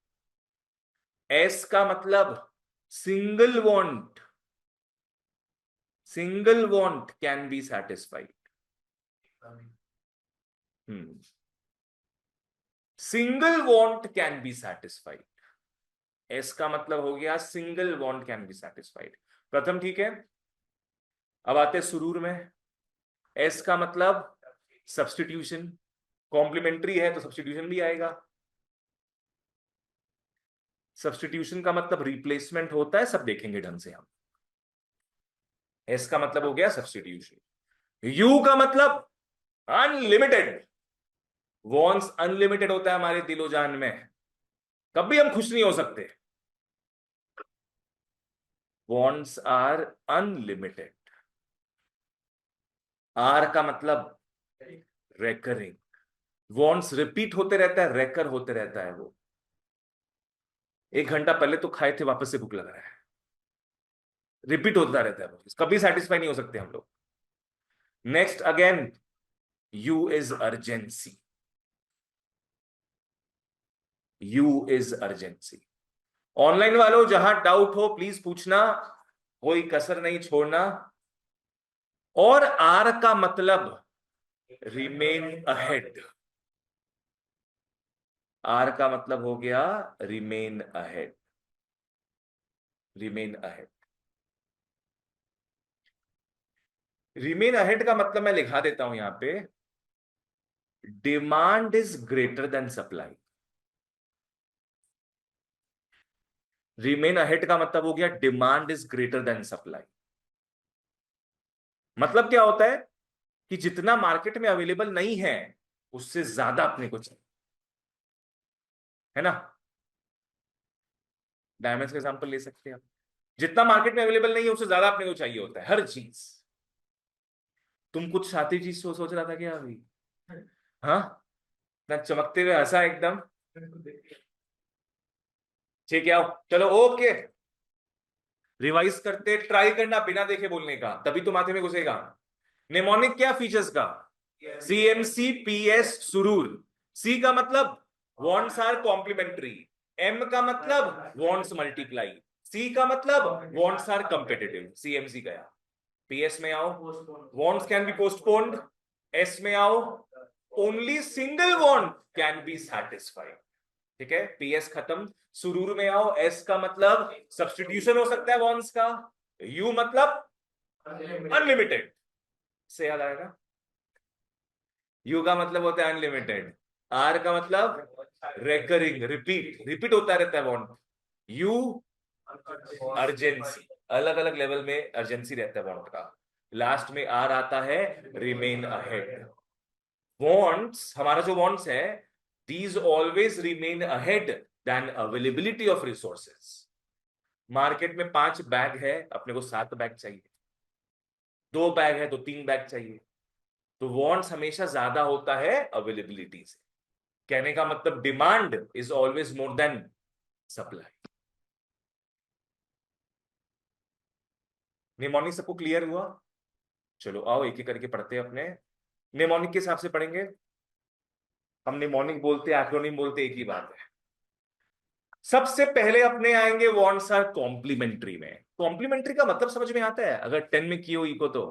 एस का मतलब single want, single want can be satisfied. Single want can be satisfied. S का मतलब हो गया single want can be satisfied. प्रथम ठीक है। अब आते सुरूर में। एस का मतलब सब्स्टिट्यूशन, कॉम्प्लीमेंट्री है तो सब्स्टिट्यूशन भी आएगा। सब्स्टिट्यूशन का मतलब रिप्लेसमेंट होता है, सब देखेंगे ढंग से हम। एस का मतलब हो गया सब्स्टिट्यूशन। यू का मतलब अनलिमिटेड, वॉन्ट्स अनलिमिटेड होता है हमारे दिलो जान में, कभी हम खुश नहीं हो सकते। Wants are unlimited. आर का मतलब रेकरिंग, वॉन्ट्स रिपीट होते रहता है, रेकर होते रहता है वो। 1 घंटा पहले तो खाए थे, वापस से भूख लग रहा है, रिपीट होता रहता है वो, कभी सेटिस्फाई नहीं हो सकते हम लोग। Next again, you is urgency, you is urgency. Online वालों जहां डाउट हो प्लीज पूछना, कोई कसर नहीं छोड़ना। और आर का मतलब रिमेन अहेड, आर का मतलब हो गया remain ahead, remain ahead. Remain ahead का मतलब मैं लिखा देता हूं यहां पे, demand is greater than supply. Remain ahead का मतलब हो गया demand is greater than supply. मतलब क्या होता है कि जितना मार्केट में अवेलेबल नहीं है, उससे ज्यादा अपने को चाहिए, है ना? डायमंड्स का एग्जांपल ले सकते हैं आप। जितना मार्केट में अवेलेबल नहीं है, उससे ज्यादा अपने को चाहिए होता है हर चीज। तुम कुछ साथी चीज सोच रहा था क्या अभी? हाँ, ना चमकते हुए हंसा एकदम। ठीक है, आओ चलो, ओके। रिवाइज करते, ट्राई करना बिना देखे बोलने का, तभी तो माथे में घुसेगा। नेमोनिक क्या फीचर्स का? सीएमसी पीएस सुरूर। सी का मतलब वॉन्ट्स आर कॉम्प्लीमेंट्री। एम का मतलब वॉन्ट्स मल्टीप्लाई। सी का मतलब वॉन्ट्स आर कंपेटिटिव। सीएमसी गया। पीएस में आओ, wants can be postponed. S में आओ, only single want can be satisfied. ठीक है, PS खत्म, सुरूर में आओ। S का मतलब सब्स्टिट्यूशन हो सकता है वॉन्स का। U मतलब अनलिमिटेड, से याद आएगा। U का मतलब होता है अनलिमिटेड। R का मतलब रेकरिंग, रिपीट, रिपीट होता रहता है बॉन्ड। U अर्जेंसी, अलग अलग लेवल में अर्जेंसी रहता है बॉन्ड का। लास्ट में R आता है रिमेन अहेड। बॉन्ड्स, हमारा जो बॉन्ड्स है, these always remain ahead than availability of resources. Market में 5 बैग है, अपने को 7 बैग चाहिए। 2 बैग है तो 3 बैग चाहिए। तो वॉन्ट्स हमेशा ज्यादा होता है अवेलेबिलिटी से। कहने का मतलब demand is always more than supply. Mnemonic सबको क्लियर हुआ? चलो आओ एक एक करके पढ़ते हैं अपने। निमोनिक के हिसाब से पढ़ेंगे हम। निमोनिक बोलते एक्रोनिम बोलते एक ही बात है। सबसे पहले अपने आएंगे वॉन्ट्स आर कॉम्प्लीमेंट्री में। कॉम्प्लीमेंट्री का मतलब समझ में आता है अगर 10 में किए हो इको तो?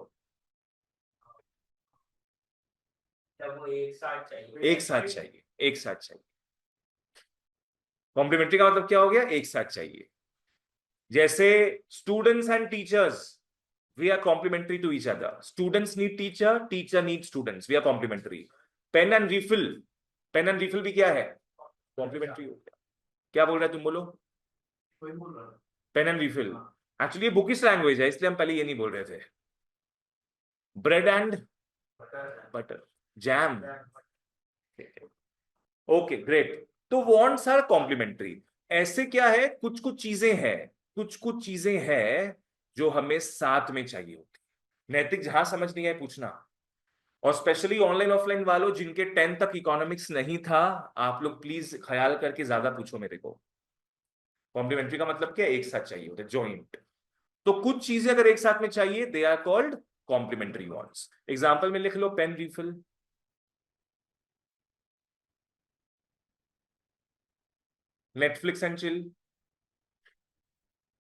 जब वो एक साथ चाहिए। एक साथ चाहिए, एक साथ चाहिए। कॉम्प्लीमेंट्री का मतलब क्या हो गया? एक साथ चाहिए। जैसे students and teachers, we are complementary to each other. Students need teacher, teacher need students, we are complementary. Pen and refill, pen and refill भी क्या है? कॉम्प्लीमेंट्री हो गया। क्या बोल रहे तुम, बोलो। Pen and refill actually bookish language है, इसलिए हम पहले ये नहीं बोल रहे थे। Bread and butter, jam. Okay great. तो वॉन्ट्स आर कॉम्प्लीमेंट्री। ऐसे क्या है, कुछ कुछ चीजें हैं, कुछ कुछ चीजें हैं जो हमें साथ में चाहिए होती। नैतिक जहां समझ नहीं आए पूछना। और स्पेशली ऑनलाइन ऑफलाइन वालों जिनके 10 तक इकोनॉमिक्स नहीं था, आप लोग प्लीज ख्याल करके ज्यादा पूछो मेरे को। कॉम्प्लीमेंट्री का मतलब क्या है? एक साथ चाहिए होता है, जॉइंट। तो कुछ चीजें अगर एक साथ में चाहिए, they are called complementary wants. Example में लिख लो, pen refill, Netflix and chill.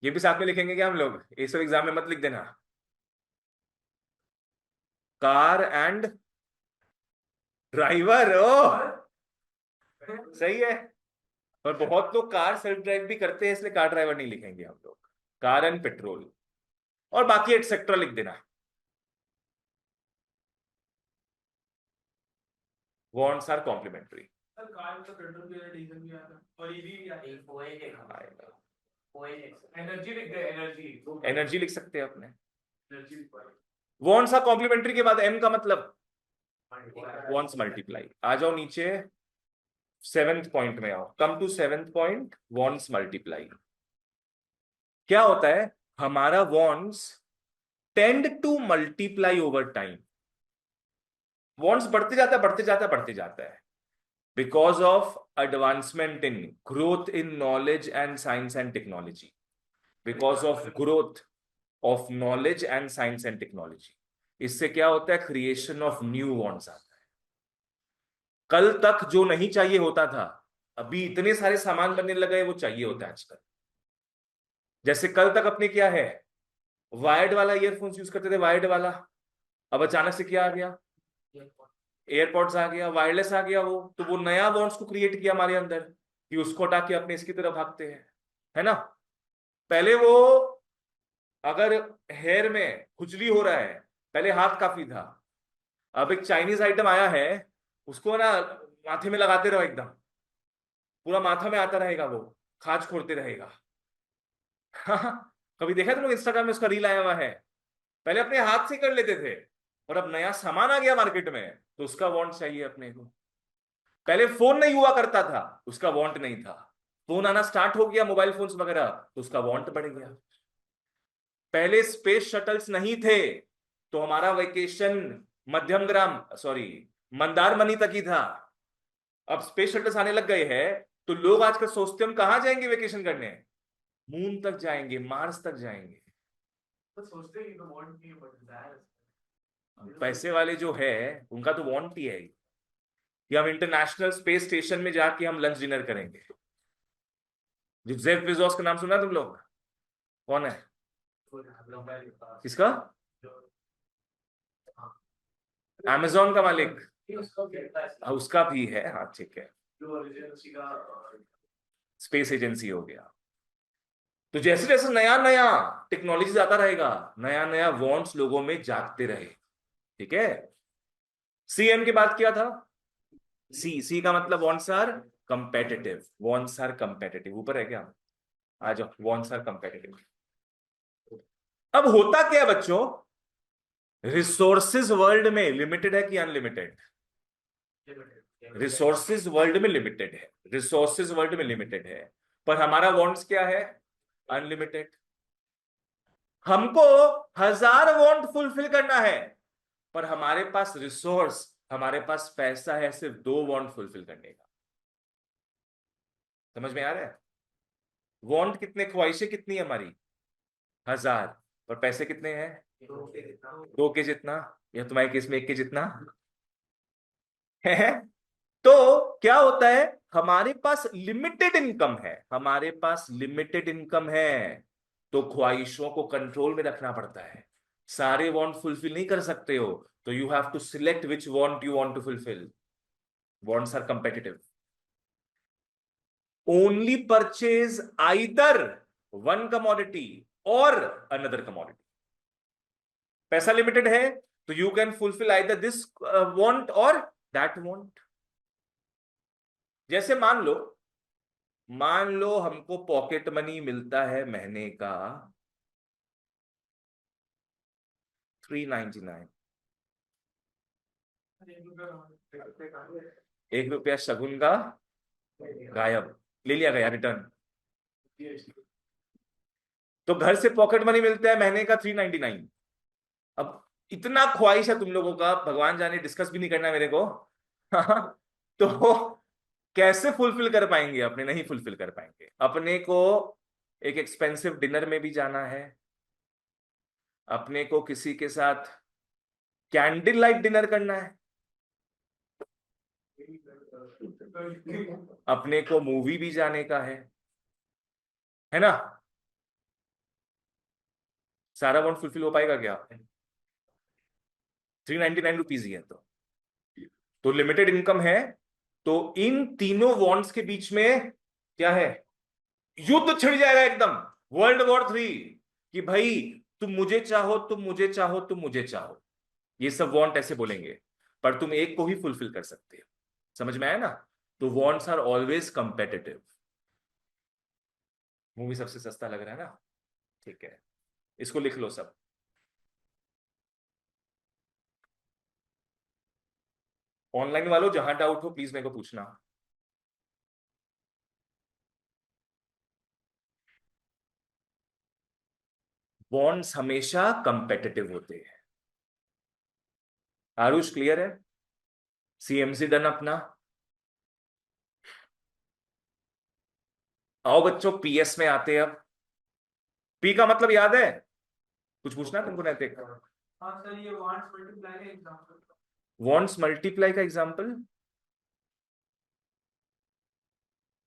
ये भी साथ में लिखेंगे क्या हम लोग? ये सब एग्जाम में मत लिख देना। कार एंड ड्राइवर, ओ सही है। और बहुत लोग कार सेल्फ ड्राइव भी करते हैं, इसलिए कार ड्राइवर नहीं लिखेंगे हम लोग। कार एंड पेट्रोल, और बाकी एटसेट्रा लिख देना। Wants are complementary. Sir car में तो पेट्रोल भी है, डीजल भी आता है और ईवी भी आता है। एक ओएल लिखा। ओएल एनर्जी लिख दे, एनर्जी। एनर्जी लिख सकते हैं अपने। एनर्जी लिख पाए। वॉन्ट्स आर कॉम्प्लीमेंट्री के बाद एम का मतलब वॉन्ट्स मल्टीप्लाई। आ जाओ नीचे, 7th पॉइंट में आओ। Come to 7th point, wants multiply. क्या होता है? हमारा wants tend to multiply over time. Wants बढ़ते जाता है, बढ़ते जाता है, बढ़ते जाता है, because of advancement in growth in knowledge and science and technology. Because of growth of knowledge and science and technology, इससे क्या होता है? क्रिएशन ऑफ न्यू वॉन्ट्स आता है। कल तक जो नहीं चाहिए होता था, अभी इतने सारे सामान बनने लगे, वो चाहिए होता है आजकल। जैसे कल तक अपने क्या है, वायर्ड वाला ईयरफोन्स यूज करते थे, वायर्ड वाला। अब अचानक से क्या आ गया? एयरपॉड्स आ गया, वायरलेस आ गया। वो तो वो नया वॉन्ट्स को क्रिएट किया हमारे अंदर कि उसको हटा के अपने इसकी तरफ भागते हैं, है ना। पहले वो, अगर हेयर में खुजली हो रहा है, पहले हाथ काफी था। अब एक चाइनीज आइटम आया है, उसको ना माथे में लगाते रहो, एकदम पूरा माथा में आता रहेगा, वो खाज छोड़ते रहेगा। कभी देखा तुम लोग इंस्टाग्राम में उसका रील आया हुआ है? पहले अपने हाथ से कर लेते थे, और अब नया सामान आ गया मार्केट में, तो उसका वांट चाहिए अपने को। पहले फोन नहीं हुआ करता था, उसका वांट नहीं था। फोन आना स्टार्ट हो गया, मोबाइल फोन्स वगैरह, तो उसका वांट बढ़ गया। पहले स्पेस शटल्स नहीं थे, तो हमारा वेकेशन मंदारमनी तक ही था। अब स्पेस शटल्स आने लग गए हैं, तो लोग आजकल सोचते हैं हम कहां जाएंगे वेकेशन करने? मून तक जाएंगे, मार्स तक जाएंगे। तो सोचते हैं कि तो वांट नहीं बढ़ता है। पैसे वाले जो है, उनका तो वांट ही है कि हम इंटरनेशनल स्पेस स्टेशन में जाके हम लंच डिनर करेंगे। जो जेफ बेजोस का नाम सुना तुम लोग? कौन है? किसका? अमेजोन का मालिक। उसका भी है, हाँ ठीक है। स्पेस एजेंसी हो गया। तो जैसे जैसे नया नया टेक्नोलॉजी आता रहेगा, नया नया वांट्स लोगों में जागते रहे। ठीक है। सीएम की बात किया था। सी सी का मतलब wants are competitive, wants are competitive, ऊपर है क्या? आ जाओ, वांट्स आर कंपेटिटिव। अब होता क्या है बच्चों, रिसोर्सेज वर्ल्ड में लिमिटेड है कि अनलिमिटेड? रिसोर्सेज वर्ल्ड में लिमिटेड है, रिसोर्सेज वर्ल्ड में लिमिटेड है, पर हमारा वांट्स क्या है? अनलिमिटेड। हमको 1000 वांट फुलफिल करना है, पर हमारे पास रिसोर्स, हमारे पास पैसा है सिर्फ 2 वांट फुलफिल करने का। समझ में आ रहा है? वांट कितने, ख्वाहिशें कितनी है हमारी? 1000, पर पैसे कितने हैं? 2 के जितना, या तुम्हारे केस में 1 के जितना है। तो क्या होता है, हमारे पास लिमिटेड इनकम है, हमारे पास लिमिटेड इनकम है, तो ख्वाहिशों को कंट्रोल में रखना पड़ता है। सारे वांट फुलफिल नहीं कर सकते हो, तो you have to select which want you want to fulfil. Wants are competitive. Only purchase either one commodity or another commodity. पैसा लिमिटेड है, तो you can fulfil either this want or that want. जैसे मान लो हमको pocket money मिलता है महीने का 399, 1 रुपया शगुन का गायब, ले लिया गया, रिटर्न। तो घर से पॉकेट मनी मिलता है महीने का 399। अब इतना ख्वाहिश है तुम लोगों का, भगवान जाने, डिस्कस भी नहीं करना मेरे को। तो कैसे फुलफिल कर पाएंगे? अपने नहीं फुलफिल कर पाएंगे। अपने को एक एक्सपेंसिव डिनर में भी जाना है, अपने को किसी के साथ कैंडल लाइट डिनर करना है, अपने को मूवी भी जाने का है ना? सारा वांट फुलफिल हो पाएगा क्या? 399 रुपीज ही है तो लिमिटेड इनकम है, तो इन तीनों वांट्स के बीच में क्या है? युद्ध छिड़ जाएगा एकदम, वर्ल्ड वॉर 3, कि भाई तुम मुझे चाहो, तुम मुझे चाहो, तुम मुझे चाहो। ये सब वांट ऐसे बोलेंगे, पर तुम एक को ही फुलफिल कर सकते हो। समझ में आया ना? तो wants are always competitive. Movie सबसे सस्ता लग रहा है ना? ठीक है, इसको लिख लो सब। ऑनलाइन वालों जहां डाउट हो प्लीज मेरे को पूछना। बॉन्ड्स हमेशा कंपेटिटिव होते हैं। आरुष क्लियर है? सीएमसी डन अपना। आओ बच्चों पीएस में आते हैं अब। पी का मतलब याद है? कुछ पूछना है तुमको नैतिक? हाँ सर, ये वांट्स मल्टीप्लाई का एग्जांपल। वांट्स मल्टीप्लाई का एग्जांपल?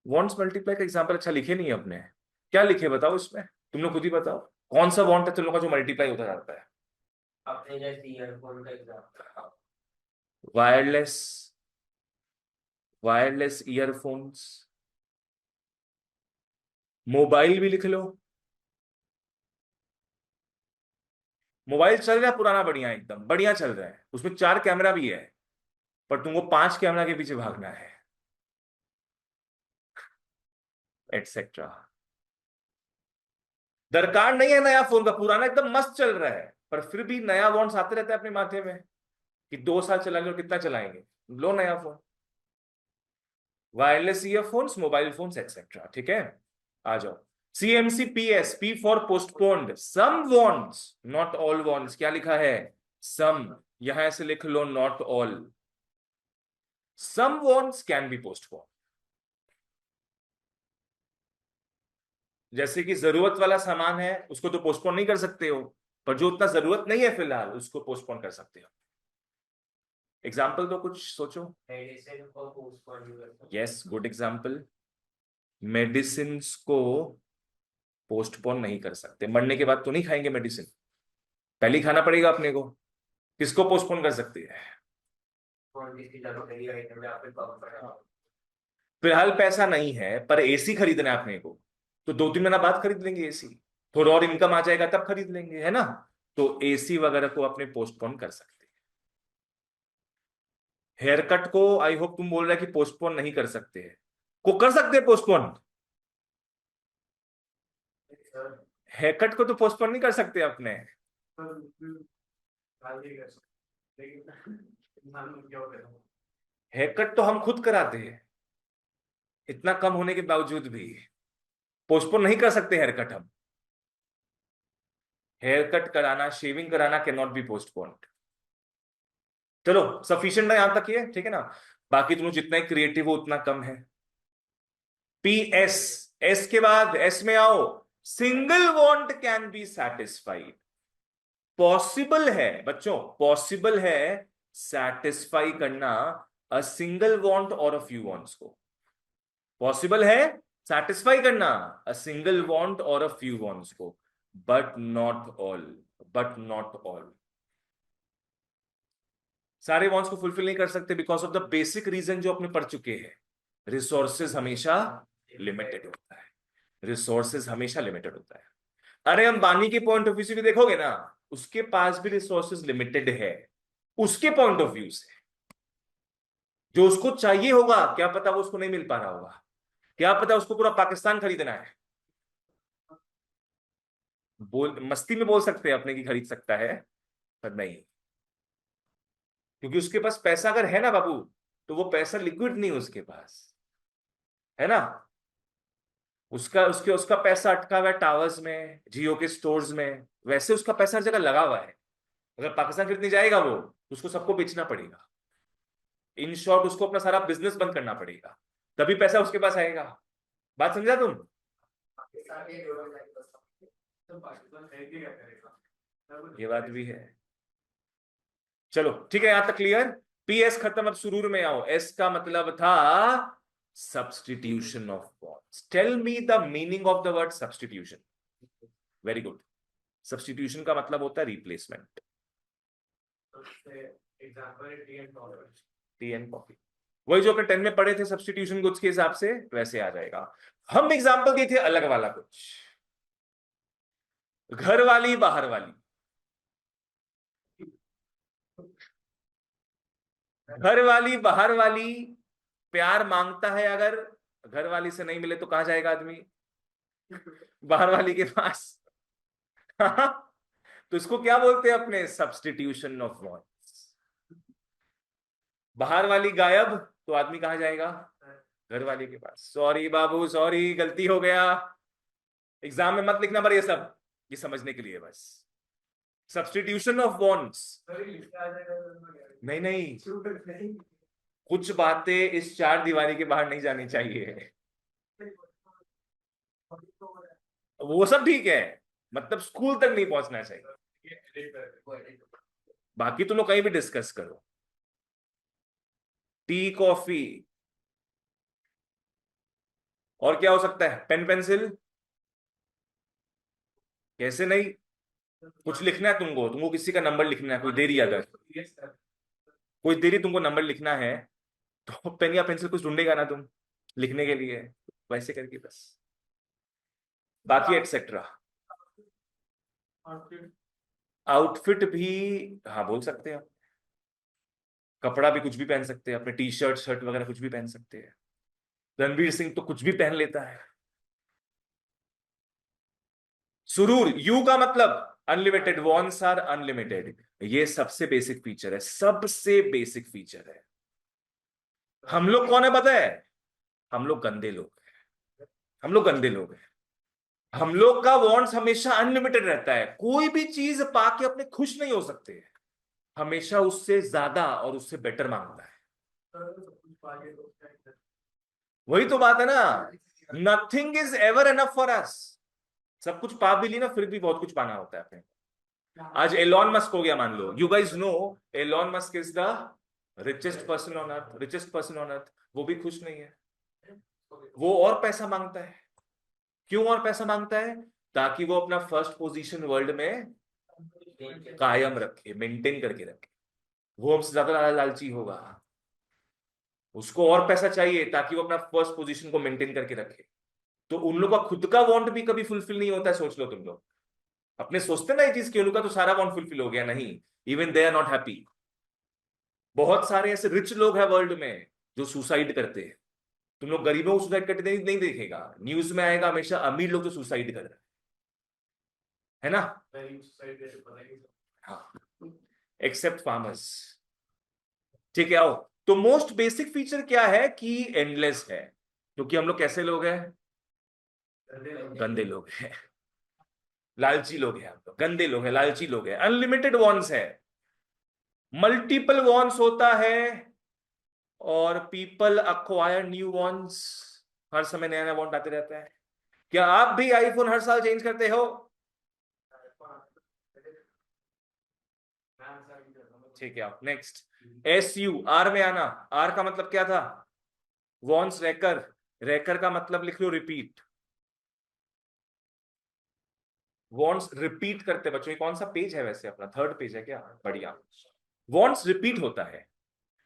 वांट्स मल्टीप्लाई का एग्जांपल अच्छा लिखे नहीं है अपने। क्या लिखे बताओ इसमें, तुम लोग खुद ही बताओ। कौन सा वांट है तुम लोग का जो मल्टीप्लाई होता जाता है? अपने जैसे ईयरफोन का example. Wireless, wireless earphones. Mobile भी लिख लो। मोबाइल चल रहा है पुराना, बढ़िया, एकदम बढ़िया चल रहा है, उसमें 4 कैमरा भी है, पर तुमको 5 कैमरा के पीछे भागना है, एटसेट्रा। दरकार नहीं है नया फोन का, पुराना एकदम मस्त चल रहा है, पर फिर भी नया वॉन्ट्स आते रहते हैं अपने माथे में कि 2 साल चलाएंगे और कितना चलाएंगे, लो नया phone. Wireless earphones, mobile phones, etcetera. ठीक है, आ जाओ। CMC PS, P for postponed, some wants not all wants. क्या लिखा है? सम। यहां से लिख लो not all. Some wants can be postponed. जैसे कि जरूरत वाला सामान है उसको तो पोस्टपोन नहीं कर सकते हो, पर जो उतना जरूरत नहीं है फिलहाल उसको पोस्टपोन कर सकते हो। एग्जाम्पल तो कुछ सोचो। मेडिसिन को postpone. Yes, good example. Medicine को पोस्टपोन नहीं कर सकते, मरने के बाद तो नहीं खाएंगे मेडिसिन, पहले ही खाना पड़ेगा अपने को। किसको पोस्टपोन कर सकते हैं? कौन सी जरूरत है आइटम में आपके कम पड़ा। फिलहाल पैसा नहीं है पर एसी खरीदना है अपने को, तो 2-3 महीना बाद खरीद लेंगे एसी। थोड़ा और इनकम आ जाएगा तब खरीद लेंगे, है ना। तो एसी वगैरह को अपने पोस्टपोन कर सकते हैं। हेयर कट को आई होप तुम बोल रहे कि पोस्टपोन नहीं कर सकते हैं, को कर सकते हैं पोस्टपोन। हेयर कट को तो पोस्टपोन नहीं कर सकते अपने। हेयर कट तो हम खुद कराते हैं, इतना कम होने के बावजूद भी पोस्टपोन नहीं कर सकते हेयर कट हम। हेयर कट कराना, शेविंग कराना कैन नॉट बी पोस्टपोन्ड। चलो सफिशिएंट है यहां तक, ये ठीक है ना। बाकी तुम लोग जितना ही क्रिएटिव हो उतना कम है। पी एस, एस के बाद एस में आओ। Single want can be satisfied. Possible है बच्चों, पॉसिबल है सेटिस्फाई करना अ सिंगल वांट और अ फ्यू वांट्स को। पॉसिबल है सेटिस्फाई करना अ सिंगल वांट और अ फ्यू वांट्स को, but not all. But not all. सारे वांट्स को फुलफिल नहीं कर सकते because of the basic reason जो अपने पढ़ चुके हैं। रिसोर्सेज हमेशा लिमिटेड होता है। रिसोर्सेज हमेशा लिमिटेड होता है। अरे अंबानी के पॉइंट ऑफ व्यू से भी देखोगे ना, उसके पास भी रिसोर्सेज लिमिटेड है। उसके पॉइंट ऑफ व्यू से जो उसको चाहिए होगा, क्या पता वो उसको नहीं मिल पा रहा होगा। क्या पता उसको पूरा पाकिस्तान खरीदना है। बोल मस्ती में बोल सकते हैं अपने की खरीद सकता है, पर नहीं। क्योंकि उसके पास पैसा अगर है ना बाबू, तो वो पैसा लिक्विड नहीं है उसके पास, है ना। उसका उसके उसका पैसा अटका हुआ है टावर्स में, जियो के स्टोर्स में। वैसे उसका पैसा हर जगह लगा हुआ है। अगर पाकिस्तान खरीदने जाएगा वो, तो उसको सबको बेचना पड़ेगा। इन शॉर्ट उसको अपना सारा बिजनेस बंद करना पड़ेगा, तभी पैसा उसके पास आएगा। बात समझा तुम। ये बात भी है। चलो ठीक है, यहां तक क्लियर। पीएस खत्म, अब सुरूर में आओ। एस का मतलब था substitution of words. Tell me the meaning of the word substitution. Very good. Substitution का मतलब होता है रिप्लेसमेंट। टी एंड कॉफी, वही जो अपने 10 में पढ़े थे सब्सटीट्यूशन गुड्स के हिसाब से, वैसे आ जाएगा। हम एग्जांपल दिए थे अलग वाला कुछ। घर वाली बाहर वाली। घर वाली बाहर वाली प्यार मांगता है, अगर घर वाली से नहीं मिले तो कहां जाएगा आदमी? बाहर वाली के पास। तो इसको क्या बोलते हैं अपने? Substitution of words. बाहर वाली गायब, तो आदमी कहां जाएगा? घर वाली के पास। सॉरी बाबू, सॉरी, गलती हो गया। एग्जाम में मत लिखना पर ये सब, ये समझने के लिए बस। Substitution of wants. नहीं नहीं, कुछ बातें इस चार दीवारी के बाहर नहीं जानी चाहिए। वो सब ठीक है, मतलब स्कूल तक नहीं पहुंचना चाहिए। बाकी तुम लोग कहीं भी डिस्कस करो। टी, कॉफी, और क्या हो सकता है? Pen pencil. कैसे नहीं? कुछ लिखना है तुमको, तुमको किसी का नंबर लिखना है, कोई देरी अगर कोई देरी तुमको नंबर लिखना है, तो पेन या पेंसिल कुछ ढूंढेगा ना तुम लिखने के लिए, वैसे करके बस। बाकी एक्सेट्रा। आउटफिट भी, हाँ बोल सकते हैं। कपड़ा भी कुछ भी पहन सकते हैं अपने, टी शर्ट शर्ट वगैरह कुछ भी पहन सकते हैं। रणवीर सिंह तो कुछ भी पहन लेता है। सुरूर, यू का मतलब अनलिमिटेड, वॉन्ट्स आर अनलिमिटेड। ये सबसे बेसिक फीचर है, सबसे बेसिक फीचर है। हम लोग कौन है पता है? हम लोग गंदे लोग हैं। हम लोग गंदे लोग हैं। हम लोग का वॉन्ट्स हमेशा अनलिमिटेड रहता है। कोई भी चीज पाके अपने खुश नहीं हो सकते, हमेशा उससे ज्यादा और उससे बेटर मांगता है। वही तो बात है ना, nothing is ever enough for us. सब कुछ पा भी ली ना, फिर भी बहुत कुछ पाना होता है अपने। आज एलॉन मस्क हो गया मान लो, you guys know Elon Musk is the richest person on earth, richest person on earth. वो भी खुश नहीं है, वो और पैसा मांगता है। क्यों और पैसा मांगता है? ताकि वो अपना फर्स्ट पोजीशन वर्ल्ड में कायम रखे, मेंटेन करके रखे। वो हमसे ज्यादा लालची होगा। उसको और पैसा चाहिए ताकि वो अपना फर्स्ट पोजीशन को मेंटेन करके रखे। तो उन लोगों का खुद का वांट भी कभी फुलफिल नहीं होता है, सोच लो तुम लोग। अपने सोचते ना ये चीज कि उनका तो सारा वांट फुलफिल हो गया, नहीं, even they are not happy. बहुत सारे ऐसे रिच लोग हैं वर्ल्ड में जो सुसाइड करते हैं। तुम लोग गरीबों को सुसाइड करते नहीं देखेगा, न्यूज में आएगा हमेशा अमीर लोग जो सुसाइड कर रहे हैं, है ना? हाँ, एक्सेप्ट फार्मर्स। ठीक है, आओ। तो मोस्ट बेसिक फीचर क्या है कि एंडलेस है, क्योंकि हम लोग कैसे लोग हैं? गंदे लोग हैं, लालची लोग हैं हम लोग, गंदे लोग हैं, लालची लोग हैं। अनलिमिटेड वॉन्ट्स है, मल्टीपल वॉन्ट्स होता है, और पीपल अक्वायर न्यू वॉन्ट्स। हर समय नया नया वॉन्ट आते रहता है। क्या आप भी आईफोन हर साल चेंज करते हो? ठीक है, नेक्स्ट। SU, आर में आना। आर का मतलब क्या था? वॉन्ट्स रेकर। रेकर का मतलब लिख लो रिपीट। वॉन्ट्स रिपीट करते बच्चों। ये कौन सा पेज है वैसे? अपना 3rd पेज है क्या? बढ़िया। वॉन्ट्स रिपीट होता है।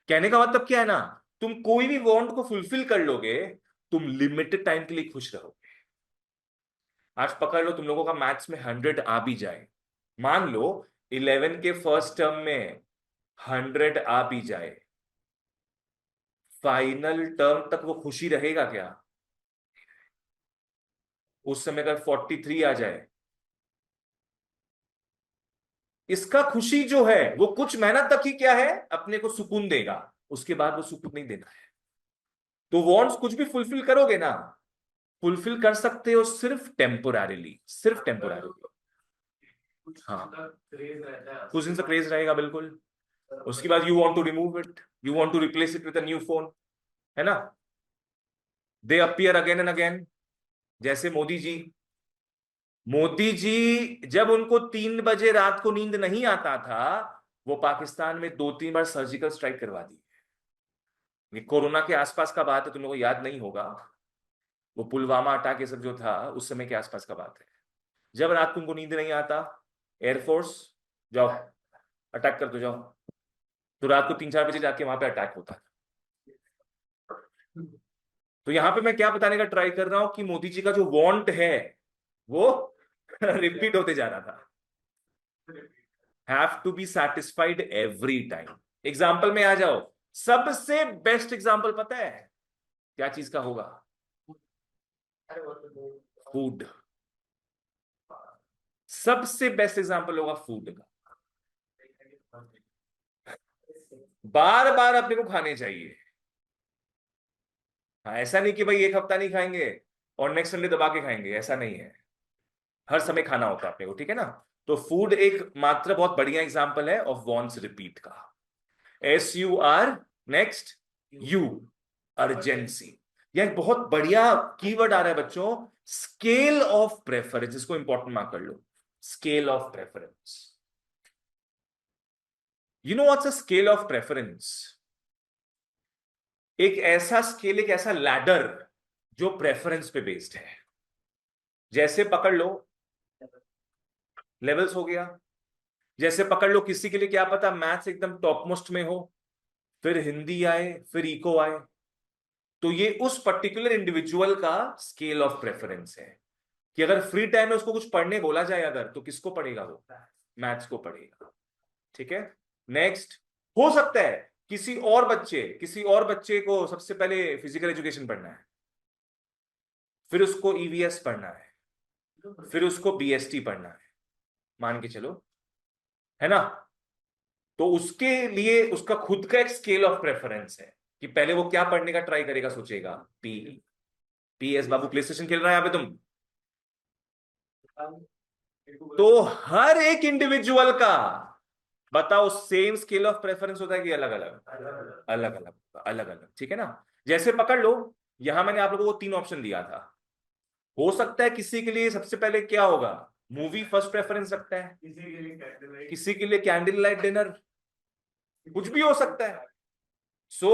कहने का मतलब क्या है ना, तुम कोई भी वांट को फुलफिल कर लोगे, तुम लिमिटेड टाइम के लिए खुश रहोगे। आज पकड़ लो, तुम लोगों का मैथ्स में 100 आ भी जाए, मान लो 11 के फर्स्ट टर्म में 100 आ भी जाए, फाइनल टर्म तक वो खुशी रहेगा क्या? उस समय अगर 43 आ जाए, इसका खुशी जो है वो कुछ मेहनत तक ही क्या है, अपने को सुकून देगा, उसके बाद वो सुकून नहीं देना है। तो वांट्स कुछ भी फुलफिल करोगे ना, फुलफिल कर सकते हो सिर्फ टेम्पोररीली, सिर्फ टेम्पोररीली। हाँ, कुछ दिन से क्रेज रहेगा बिल्कुल। उसके बाद you want to remove it, you want to replace it with a new phone, है ना? They appear again and again. जैसे मोदी जी। मोदी जी जब उनको 3 बजे रात को नींद नहीं आता था, वो पाकिस्तान में 2-3 बार सर्जिकल स्ट्राइक करवा दी। ये कोरोना के आसपास का बात है, तुम लोगों को याद नहीं होगा। वो पुलवामा अटैक ये सब जो था उस समय के आसपास का बात है। जब रात को उनको नींद नहीं आता, एयरफोर्स जाओ अटैक कर दो जाओ। तो रात को 3-4 बजे जाके वहां पे अटैक होता है। तो यहां पे मैं क्या बताने का ट्राई कर रहा हूं कि मोदी जी का जो वांट है वो रिपीट होते जा रहा था। Have to be satisfied every time. Example में आ जाओ। सबसे बेस्ट एग्जाम्पल पता है क्या चीज का होगा? फूड। सबसे बेस्ट एग्जाम्पल होगा फूड का। बार बार अपने को खाने चाहिए। हाँ, ऐसा नहीं कि भाई एक हफ्ता नहीं खाएंगे और नेक्स्ट संडे दबा के खाएंगे, ऐसा नहीं है। हर समय खाना होता है अपने को, ठीक है ना? तो फूड एक मात्र बहुत बढ़िया एग्जाम्पल है ऑफ वॉन्ट्स रिपीट का। SUR, next U, urgency. यह एक बहुत बढ़िया कीवर्ड आ रहा है बच्चों, स्केल ऑफ प्रेफरेंस। इसको इंपॉर्टेंट मार्क कर लो, scale of preference. You know what's a scale of preference? एक ऐसा स्केल, एक ऐसा लैडर जो प्रेफरेंस पे बेस्ड है। जैसे पकड़ लो, लेवल्स हो गया। जैसे पकड़ लो किसी के लिए क्या पता मैथ्स एकदम टॉप मोस्ट में हो, फिर हिंदी आए, फिर इको आए, तो ये उस पर्टिकुलर इंडिविजुअल का स्केल ऑफ प्रेफरेंस है कि अगर फ्री टाइम में उसको कुछ पढ़ने बोला जाए अगर, तो किसको पढ़ेगा वो? मैथ्स को पढ़ेगा। ठीक है, नेक्स्ट। हो सकता है किसी और बच्चे को सबसे पहले फिजिकल एजुकेशन पढ़ना है, फिर उसको EVS पढ़ना है, फिर उसको BST पढ़ना है, मान के चलो, है ना? तो उसके लिए उसका खुद का एक स्केल ऑफ प्रेफरेंस है कि पहले वो क्या पढ़ने का ट्राई करेगा, सोचेगा PS बाबू प्ले स्टेशन खेल रहा है यहाँ पे तुम। तो हर एक इंडिविजुअल का बताओ सेम स्केल ऑफ प्रेफरेंस होता है कि अलग अलग? अलग अलग, अलग अलग, ठीक है ना? जैसे पकड़ लो, यहां मैंने आप लोगों को 3 ऑप्शन दिया था। हो सकता है किसी के लिए सबसे पहले क्या होगा, मूवी फर्स्ट प्रेफरेंस रखता है, किसी के लिए कैंडल लाइट डिनर, कुछ भी हो सकता है। सो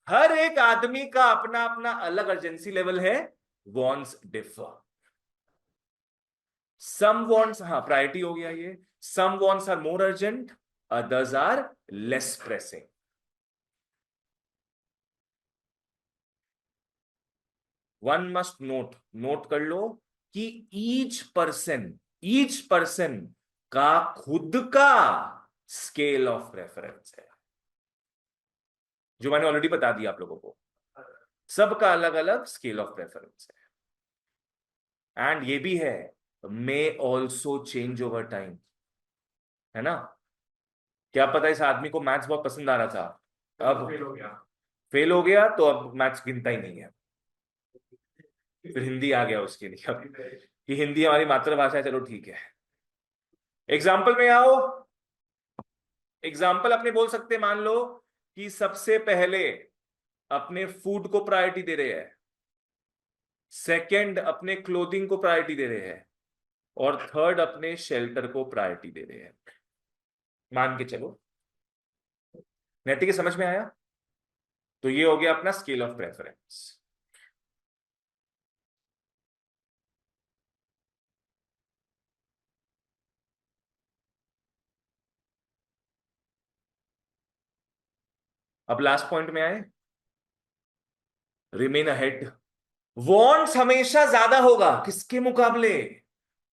हर एक आदमी का अपना अपना अलग अर्जेंसी लेवल है। Wants differ. सम वॉन्ट्स, हाँ प्रायोरिटी हो गया ये, some wants are more urgent, others are less pressing. One must note कर लो कि ईच पर्सन का खुद का स्केल ऑफ प्रेफरेंस है, जो मैंने ऑलरेडी बता दिया आप लोगों को। सबका अलग अलग स्केल ऑफ प्रेफरेंस है, एंड ये भी है may also change over time, है ना। क्या पता इस आदमी को मैथ्स बहुत पसंद आ रहा था, अब फेल हो गया तो अब मैथ्स गिनता ही नहीं है, फिर हिंदी आ गया उसके लिए अब, कि हिंदी हमारी मातृभाषा है, चलो ठीक है। एग्जाम्पल में आओ, एग्जाम्पल अपने बोल सकते, मान लो कि सबसे पहले अपने फूड को प्रायोरिटी दे रहे हैं, सेकंड अपने क्लोथिंग को प्रायोरिटी दे रहे हैं, और थर्ड अपने शेल्टर को प्रायोरिटी दे रहे हैं, मान के चलो। नैतिक समझ में आया? तो ये हो गया अपना स्केल ऑफ प्रेफरेंस। अब लास्ट पॉइंट में आए, रिमेन अहेड। वॉन्ट्स हमेशा ज्यादा होगा किसके मुकाबले?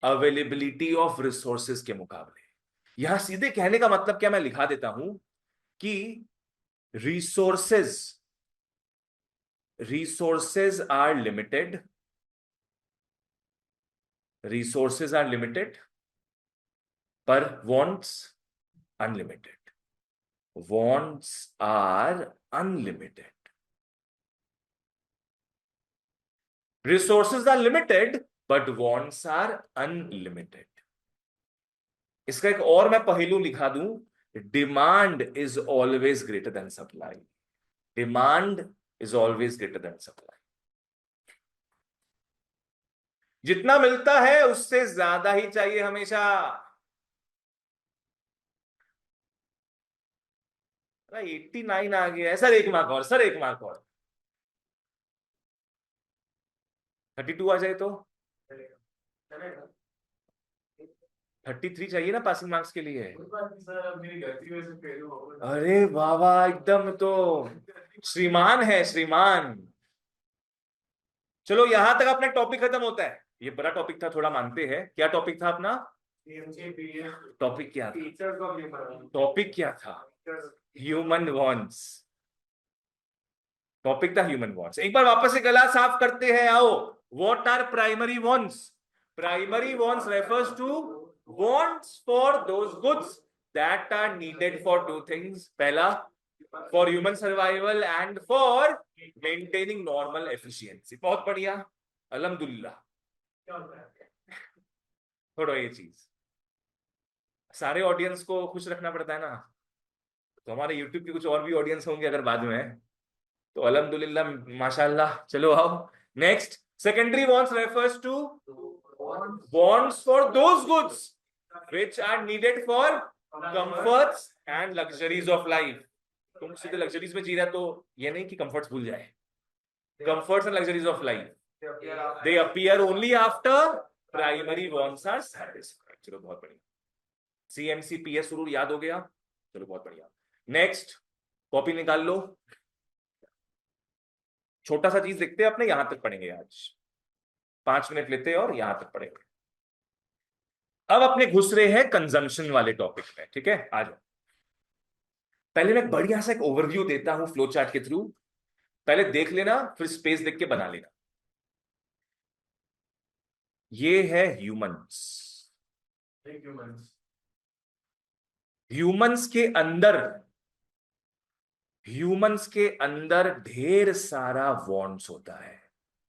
अवेलेबिलिटी ऑफ रिसोर्सेज के मुकाबले। यहां सीधे कहने का मतलब क्या, मैं लिखा देता हूं कि resources resources are limited, resources are limited, पर wants unlimited, wants are unlimited. Resources are limited but wants are unlimited. इसका एक और मैं पहलू लिखा दूं, demand is always greater than supply, demand is always greater than supply. जितना मिलता है उससे ज्यादा ही चाहिए हमेशा। 89 आ गया है सर, एक मार्क और सर, एक मार्क और। 32 आ जाए तो 33 चाहिए ना पासिंग मार्क्स के लिए। अरे बाबा, एकदम तो श्रीमान है, श्रीमान। चलो यहां तक अपना टॉपिक खत्म होता है। ये बड़ा टॉपिक था, थोड़ा मानते हैं। क्या टॉपिक था अपना? टॉपिक क्या था? टॉपिक क्या था? Human wants. टॉपिक था ह्यूमन वॉन्ट्स। एक बार वापस से गला साफ करते हैं, आओ। What are primary wants? Primary wants refers to wants for those goods that are needed for two things. पहला, for human survival and for maintaining normal efficiency. बहुत बढ़िया, अल्हम्दुलिल्लाह। थोड़ा ये चीज सारे ऑडियंस को खुश रखना पड़ता है ना, तो हमारे यूट्यूब के कुछ और भी ऑडियंस होंगे अगर बाद में, तो अल्हम्दुलिल्लाह, माशाल्लाह। चलो आओ next. Secondary wants refers to wants for those goods which are needed for comforts and luxuries of life। तुम सीधे लग्जरीज में जी रहे, तो ये नहीं कि कंफर्ट्स भूल जाए। Comforts and luxuries of life they appear only after primary wants are satisfied. चलो बहुत बढ़िया, सीएमसी पीएस रूल याद हो गया। चलो बहुत बढ़िया। नेक्स्ट, कॉपी निकाल लो। छोटा सा चीज देखते हैं अपने, यहां तक पढ़ेंगे आज, 5 मिनट लेते हैं और यहां तक पढ़ेंगे। अब अपने घुस रहे हैं कंजम्पशन वाले टॉपिक में, ठीक है? आ जाओ। पहले मैं बढ़िया सा एक ओवरव्यू देता हूं फ्लो चार्ट के थ्रू, पहले देख लेना, फिर स्पेस देख के बना लेना। ये है ह्यूमंस। ह्यूमंस के अंदर ढेर सारा वॉन्ट्स होता है,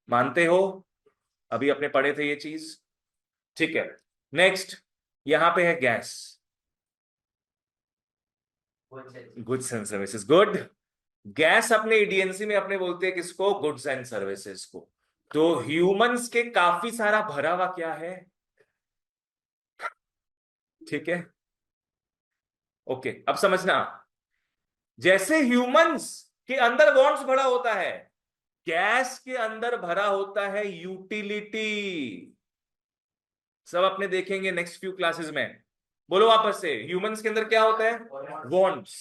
मानते हो? अभी अपने पढ़े थे ये चीज, ठीक है। नेक्स्ट, यहां पे है gas, goods and services. Good, gas अपने ईडीएनसी में अपने बोलते हैं किसको? गुड्स एंड सर्विसेज को। तो ह्यूमंस के काफी सारा भरा हुआ क्या है, ठीक है? ओके, अब समझना, जैसे ह्यूमंस के अंदर वॉन्ट्स भरा होता है, गैस के अंदर भरा होता है यूटिलिटी। सब अपने देखेंगे नेक्स्ट फ्यू क्लासेस में। बोलो वापस से, ह्यूमंस के अंदर क्या होता है? वॉन्ट्स।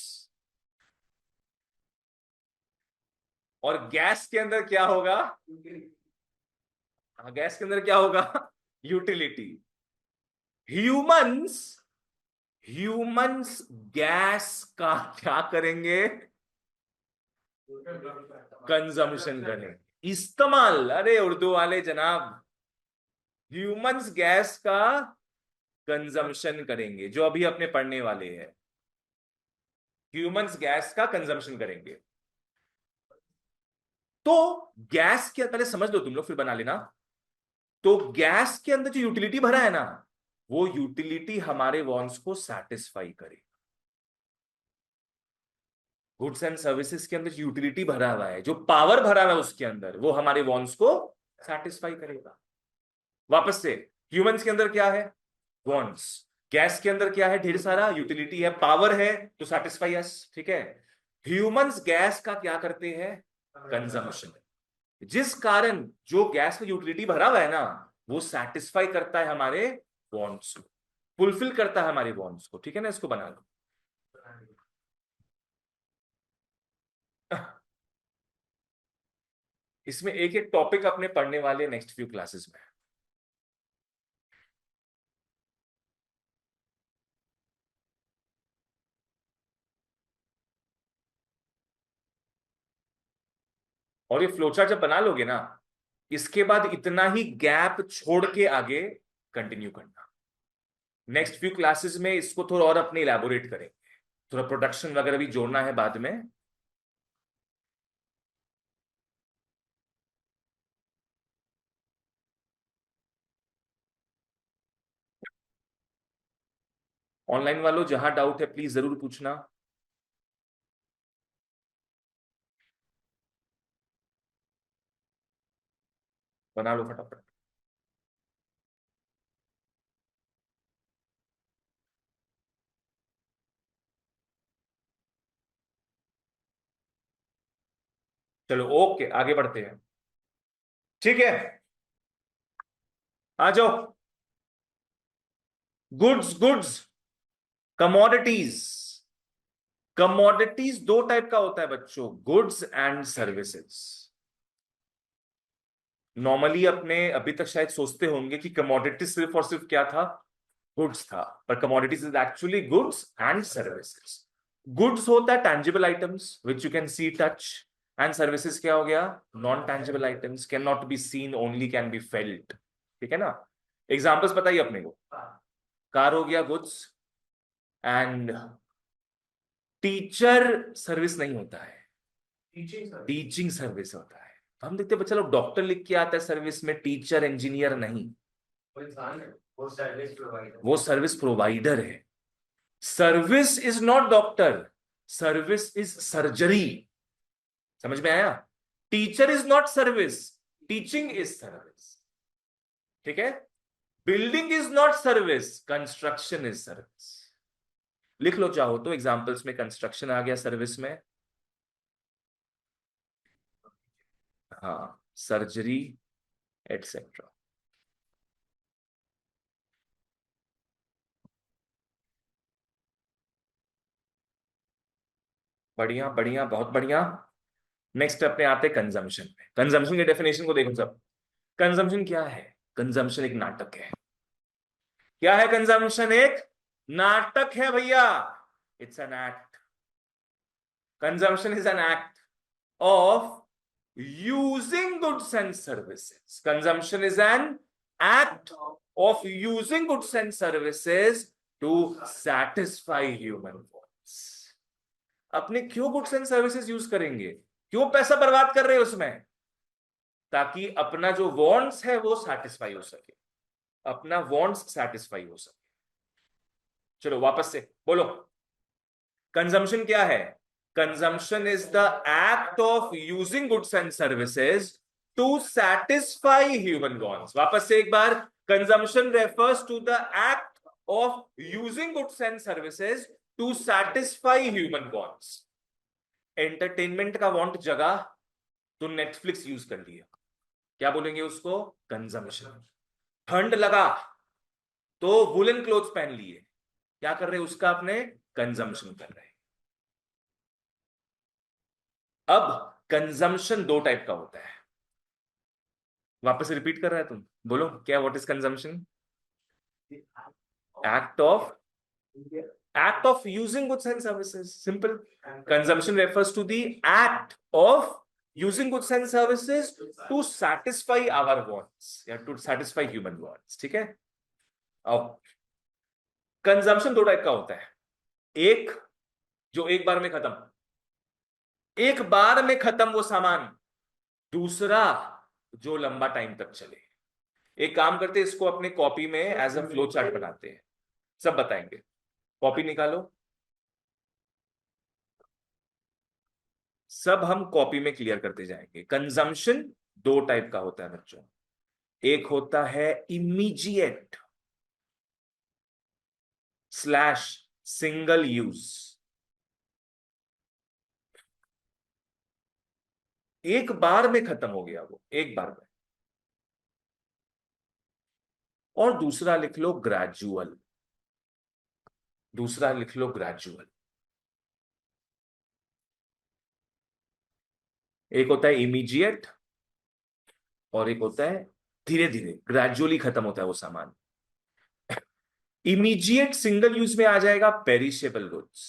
और गैस के अंदर क्या होगा? हाँ, गैस के अंदर क्या होगा? यूटिलिटी। ह्यूमंस ह्यूमंस गैस का क्या करेंगे? कंजम्पशन करेंगे, इस्तेमाल। अरे उर्दू वाले जनाब, ह्यूमंस गैस का कंजम्पशन करेंगे, जो अभी अपने पढ़ने वाले हैं। ह्यूमंस गैस का कंजम्पशन करेंगे। तो गैस के पहले समझ लो तुम लोग, फिर बना लेना। तो गैस के अंदर जो यूटिलिटी भरा है ना, वो यूटिलिटी हमारे वॉन्ट्स को सेटिस्फाई करे। गुड्स एंड सर्विसेज के अंदर यूटिलिटी भरा हुआ है, जो पावर भरा हुआ है उसके अंदर, वो हमारे वॉन्ट्स को सेटिस्फाई करेगा। वापस से, ह्यूमंस के अंदर क्या है? वॉन्ट्स। गैस के अंदर क्या है? ढेर सारा यूटिलिटी है, पावर है, तो सेटिस्फाई अस। ठीक है। ह्यूमंस गैस का क्या करते हैं? कंजम्पशन। जिस कारण जो गैस का यूटिलिटी भरा हुआ है ना, वो सेटिस्फाई करता है हमारे वॉन्ट्स को, फुलफिल करता है हमारे वॉन्ट्स को। ठीक है ना, इसको बना लो। इसमें एक एक टॉपिक अपने पढ़ने वाले नेक्स्ट फ्यू क्लासेस में। और ये फ्लोचार्ट जब बना लोगे ना, इसके बाद इतना ही गैप छोड़ के आगे कंटिन्यू करना। नेक्स्ट फ्यू क्लासेस में इसको थोड़ा और अपने इलेबोरेट करेंगे, थोड़ा प्रोडक्शन वगैरह भी जोड़ना है बाद में। ऑनलाइन वालों, जहां डाउट है प्लीज जरूर पूछना। बना लो फटाफट। चलो ओके, आगे बढ़ते हैं। ठीक है, आ जाओ। Goods goods commodities. कमोडिटीज दो टाइप का होता है बच्चों, गुड्स एंड सर्विसेज। नॉर्मली अपने अभी तक शायद सोचते होंगे कि कमोडिटी सिर्फ और सिर्फ क्या था? गुड्स था। पर commodities is actually goods and services. Goods होता है tangible items which you can see touch, and services क्या हो गया? Non tangible items, can not be seen, only can be felt. ठीक है ना? एग्जाम्पल्स बताइए अपने को। कार हो गया गुड्स, एंड टीचर सर्विस नहीं होता है, टीचिंग सर्विस होता है। हम देखते हैं बच्चा लोग डॉक्टर लिख के आता है सर्विस में, टीचर इंजीनियर नहीं। वो इंसान है, वो सर्विस प्रोवाइडर। वो सर्विस प्रोवाइडर है। Service is not doctor, service is surgery. समझ में आया? Teacher is not service, teaching is service. ठीक है। Building is not service, construction is service. लिख लो चाहो तो, एग्जांपल्स में कंस्ट्रक्शन आ गया सर्विस में। हाँ, सर्जरी एटसेट्रा। बढ़िया बढ़िया, बहुत बढ़िया। नेक्स्ट अपने आते कंजम्पशन में। कंजम्पशन की डेफिनेशन को देखो सब। कंजम्पशन क्या है? कंजम्पशन एक नाटक है। क्या है कंजम्पशन? एक नाटक है भैया। It's an act. Consumption is an act of using goods and services. Consumption is an act of using goods and services to satisfy human wants. अपने क्यों गुड्स एंड सर्विसेज यूज करेंगे? क्यों पैसा बर्बाद कर रहे हो उसमें? ताकि अपना जो वांट्स है वो सेटिस्फाई हो सके, अपना वांट्स सेटिस्फाई हो सके। चलो वापस से बोलो, कंजम्पशन क्या है? Consumption is the act of using goods and services to satisfy human wants. वापस से एक बार, consumption refers to the act of using goods and services to satisfy human wants. Entertainment का वांट जगह तो नेटफ्लिक्स यूज कर लिया, क्या बोलेंगे उसको? कंजम्पशन। ठंड लगा तो वुलन क्लोथ्स पहन लिए, क्या कर रहे हैं उसका? अपने कंजम्पशन कर रहे हैं। अब कंजम्पशन दो टाइप का होता है। वापस रिपीट कर रहा है तुम, बोलो क्या, what is consumption? Act of using goods and services. Simple. Consumption refers to the act of using goods and services to satisfy our wants, या to satisfy human wants. ठीक है? अब कंजम्पशन दो टाइप का होता है, एक जो एक बार में खत्म, एक बार में खत्म वो सामान, दूसरा जो लंबा टाइम तक चले। एक काम करते हैं, इसको अपने कॉपी में एज अ फ्लो चार्ट बनाते हैं, सब बताएंगे। कॉपी निकालो, सब हम कॉपी में क्लियर करते जाएंगे। कंजम्पशन दो टाइप का होता है बच्चों, एक होता है इमीडिएट स्लैश सिंगल यूज, एक बार में खत्म हो गया वो, एक बार में। और दूसरा लिख लो ग्रेजुअल, दूसरा लिख लो ग्रेजुअल। एक होता है इमीडिएट और एक होता है धीरे धीरे, ग्रेजुअली खत्म होता है वो सामान। इमीडिएट सिंगल यूज में आ जाएगा पेरिशेबल गुड्स।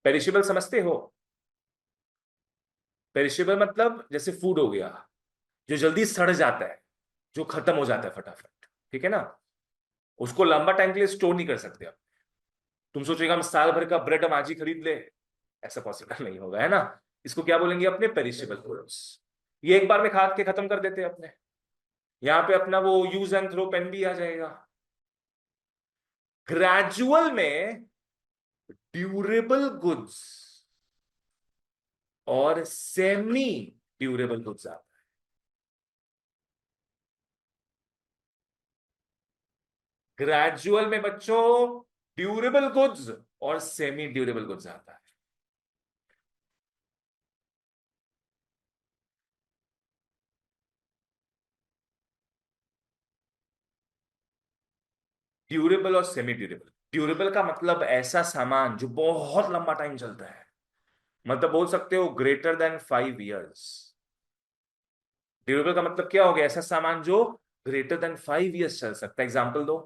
पेरिशेबल समझते हो? पेरिशेबल मतलब जैसे फूड हो गया, जो जल्दी सड़ जाता है, जो खत्म हो जाता है फटाफट, ठीक है ना, उसको लंबा टाइम के लिए स्टोर नहीं कर सकते आप। तुम सोचेगा हम साल भर का ब्रेड हम आज ही खरीद ले, ऐसा पॉसिबल नहीं होगा, है ना। इसको क्या बोलेंगे अपने, पेरिशेबल गुड्स। ये एक बार में खा के खत्म कर देते हैं अपने। यहां पे अपना वो यूज एंड थ्रो पेन भी आ जाएगा। ग्रेजुअल में ड्यूरेबल गुड्स और सेमी ड्यूरेबल गुड्स आता है। ग्रेजुअल में बच्चों ड्यूरेबल गुड्स और सेमी ड्यूरेबल गुड्स आता है। ड्यूरेबल और सेमी ड्यूरेबल। ड्यूरेबल का मतलब ऐसा सामान जो बहुत लंबा टाइम चलता है, मतलब बोल सकते हो ग्रेटर देन 5 years। ड्यूरेबल का मतलब क्या हो गया, ऐसा सामान जो ग्रेटर देन 5 years चल सकता है। एग्जाम्पल दो।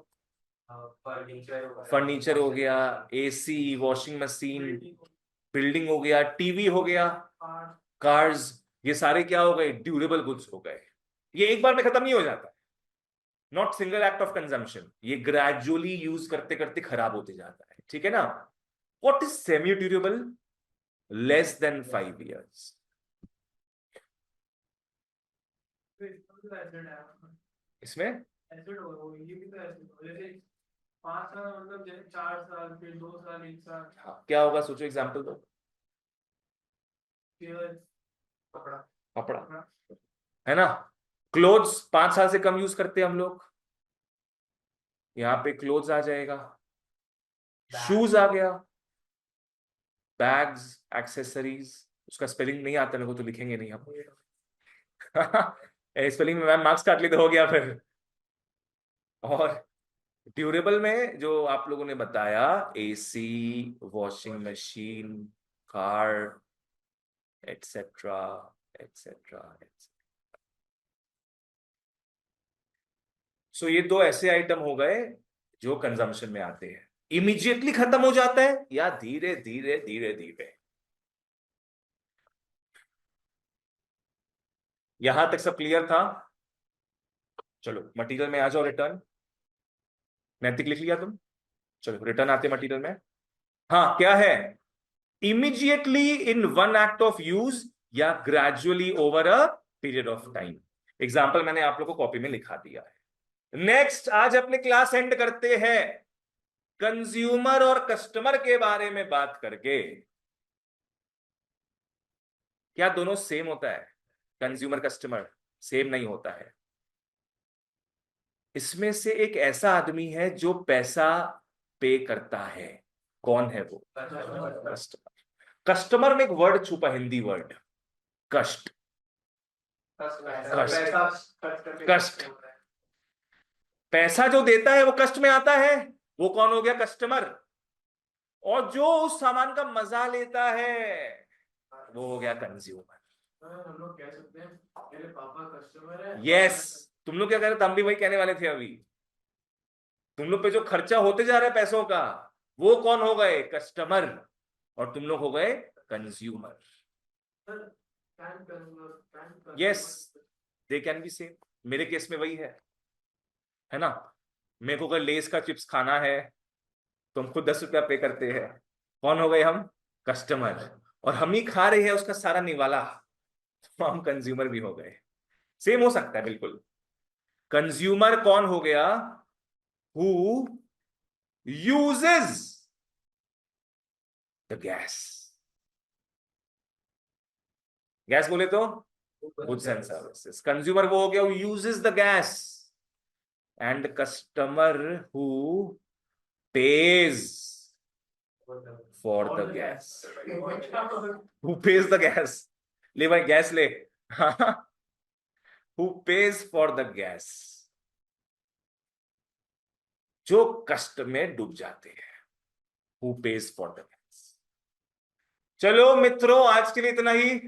फर्नीचर हो गया, एसी, वॉशिंग मशीन, बिल्डिंग हो गया, टीवी हो गया, कार्स, ये सारे क्या हो गए, ड्यूरेबल गुड्स हो गए। ये एक बार में खत्म नहीं हो जाता, not single act of consumption, ये ग्रेजुअली यूज करते करते खराब होते जाता है, ठीक है ना। What is semi durable? Less than 5 years। इसमें एसिड हो, ये भी तो एसिड हो, जैसे 5 साल मतलब जैसे 4 साल, फिर 2 साल, 1 साल। हाँ, क्या होगा सोचो, एग्जाम्पल दो। फिर कपड़ा, कपड़ा, है ना। क्लोथ्स 5 साल से कम यूज करते हैं हम लोग, यहां पे क्लोथ्स आ जाएगा। शूज आ गया, बैग्स, एक्सेसरीज, उसका स्पेलिंग नहीं आता मेरे को तो लिखेंगे नहीं हम। स्पेलिंग में मैम मार्क्स काट ली तो हो गया फिर। और ड्यूरेबल में जो आप लोगों ने बताया, AC, washing machine, car, etcetera etcetera. So ये दो ऐसे आइटम हो गए जो कंजम्पशन में आते हैं, इमीडिएटली खत्म हो जाता है या धीरे धीरे धीरे धीरे। यहां तक सब क्लियर था? चलो मटेरियल में आ जाओ, रिटर्न। नैतिक लिख लिया तुम? चलो रिटर्न आते मटेरियल में। हाँ, क्या है, immediately in one act of use या gradually over a period of time. Example मैंने आप लोग को कॉपी में लिखा दिया है। नेक्स्ट, आज अपने क्लास एंड करते हैं कंज्यूमर और कस्टमर के बारे में बात करके। क्या दोनों सेम होता है? कंज्यूमर कस्टमर सेम नहीं होता है। इसमें से एक ऐसा आदमी है जो पैसा पे करता है, कौन है वो? कस्टमर। कस्टमर में एक वर्ड छुपा, हिंदी वर्ड, कष्ट। कष्ट। पैसा जो देता है वो कष्ट में आता है, वो कौन हो गया? कस्टमर। और जो उस सामान का मजा लेता है वो हो गया कंज्यूमर। हम लोग कह सकते हैं मेरे पापा कस्टमर है। यस, तुम लोग क्या कह रहे थे, हम भी वही कहने वाले थे अभी। तुम लोग पे जो खर्चा होते जा रहा है पैसों का, वो कौन हो गए, कस्टमर, और तुम लोग हो गए consumer. Yes, they can be same, मेरे केस में वही है ना। मेरे को अगर लेस का चिप्स खाना है तो हम खुद 10 रुपया पे करते हैं, कौन हो गए हम, कस्टमर, और हम ही खा रहे हैं उसका सारा निवाला, तो हम कंज्यूमर भी हो गए। सेम हो सकता है बिल्कुल। कंज्यूमर कौन हो गया, who uses the gas. Gas बोले तो गुड्स एंड सर्विसेज, कंज्यूमर वो हो गया who uses the gas, and customer who pays for the gas, who pays the gas, ले भाई गैस ले, who pays for the gas, जो कष्ट में डूब जाते हैं, who pays for the gas। चलो मित्रों, आज के लिए इतना ही।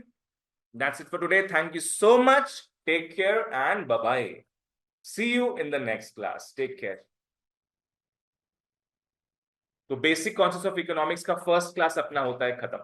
That's it for today. Thank you so much. Take care and bye bye. See you in the next class. Take care. तो बेसिक कॉन्सेप्ट ऑफ इकोनॉमिक्स का फर्स्ट क्लास अपना होता है खत्म।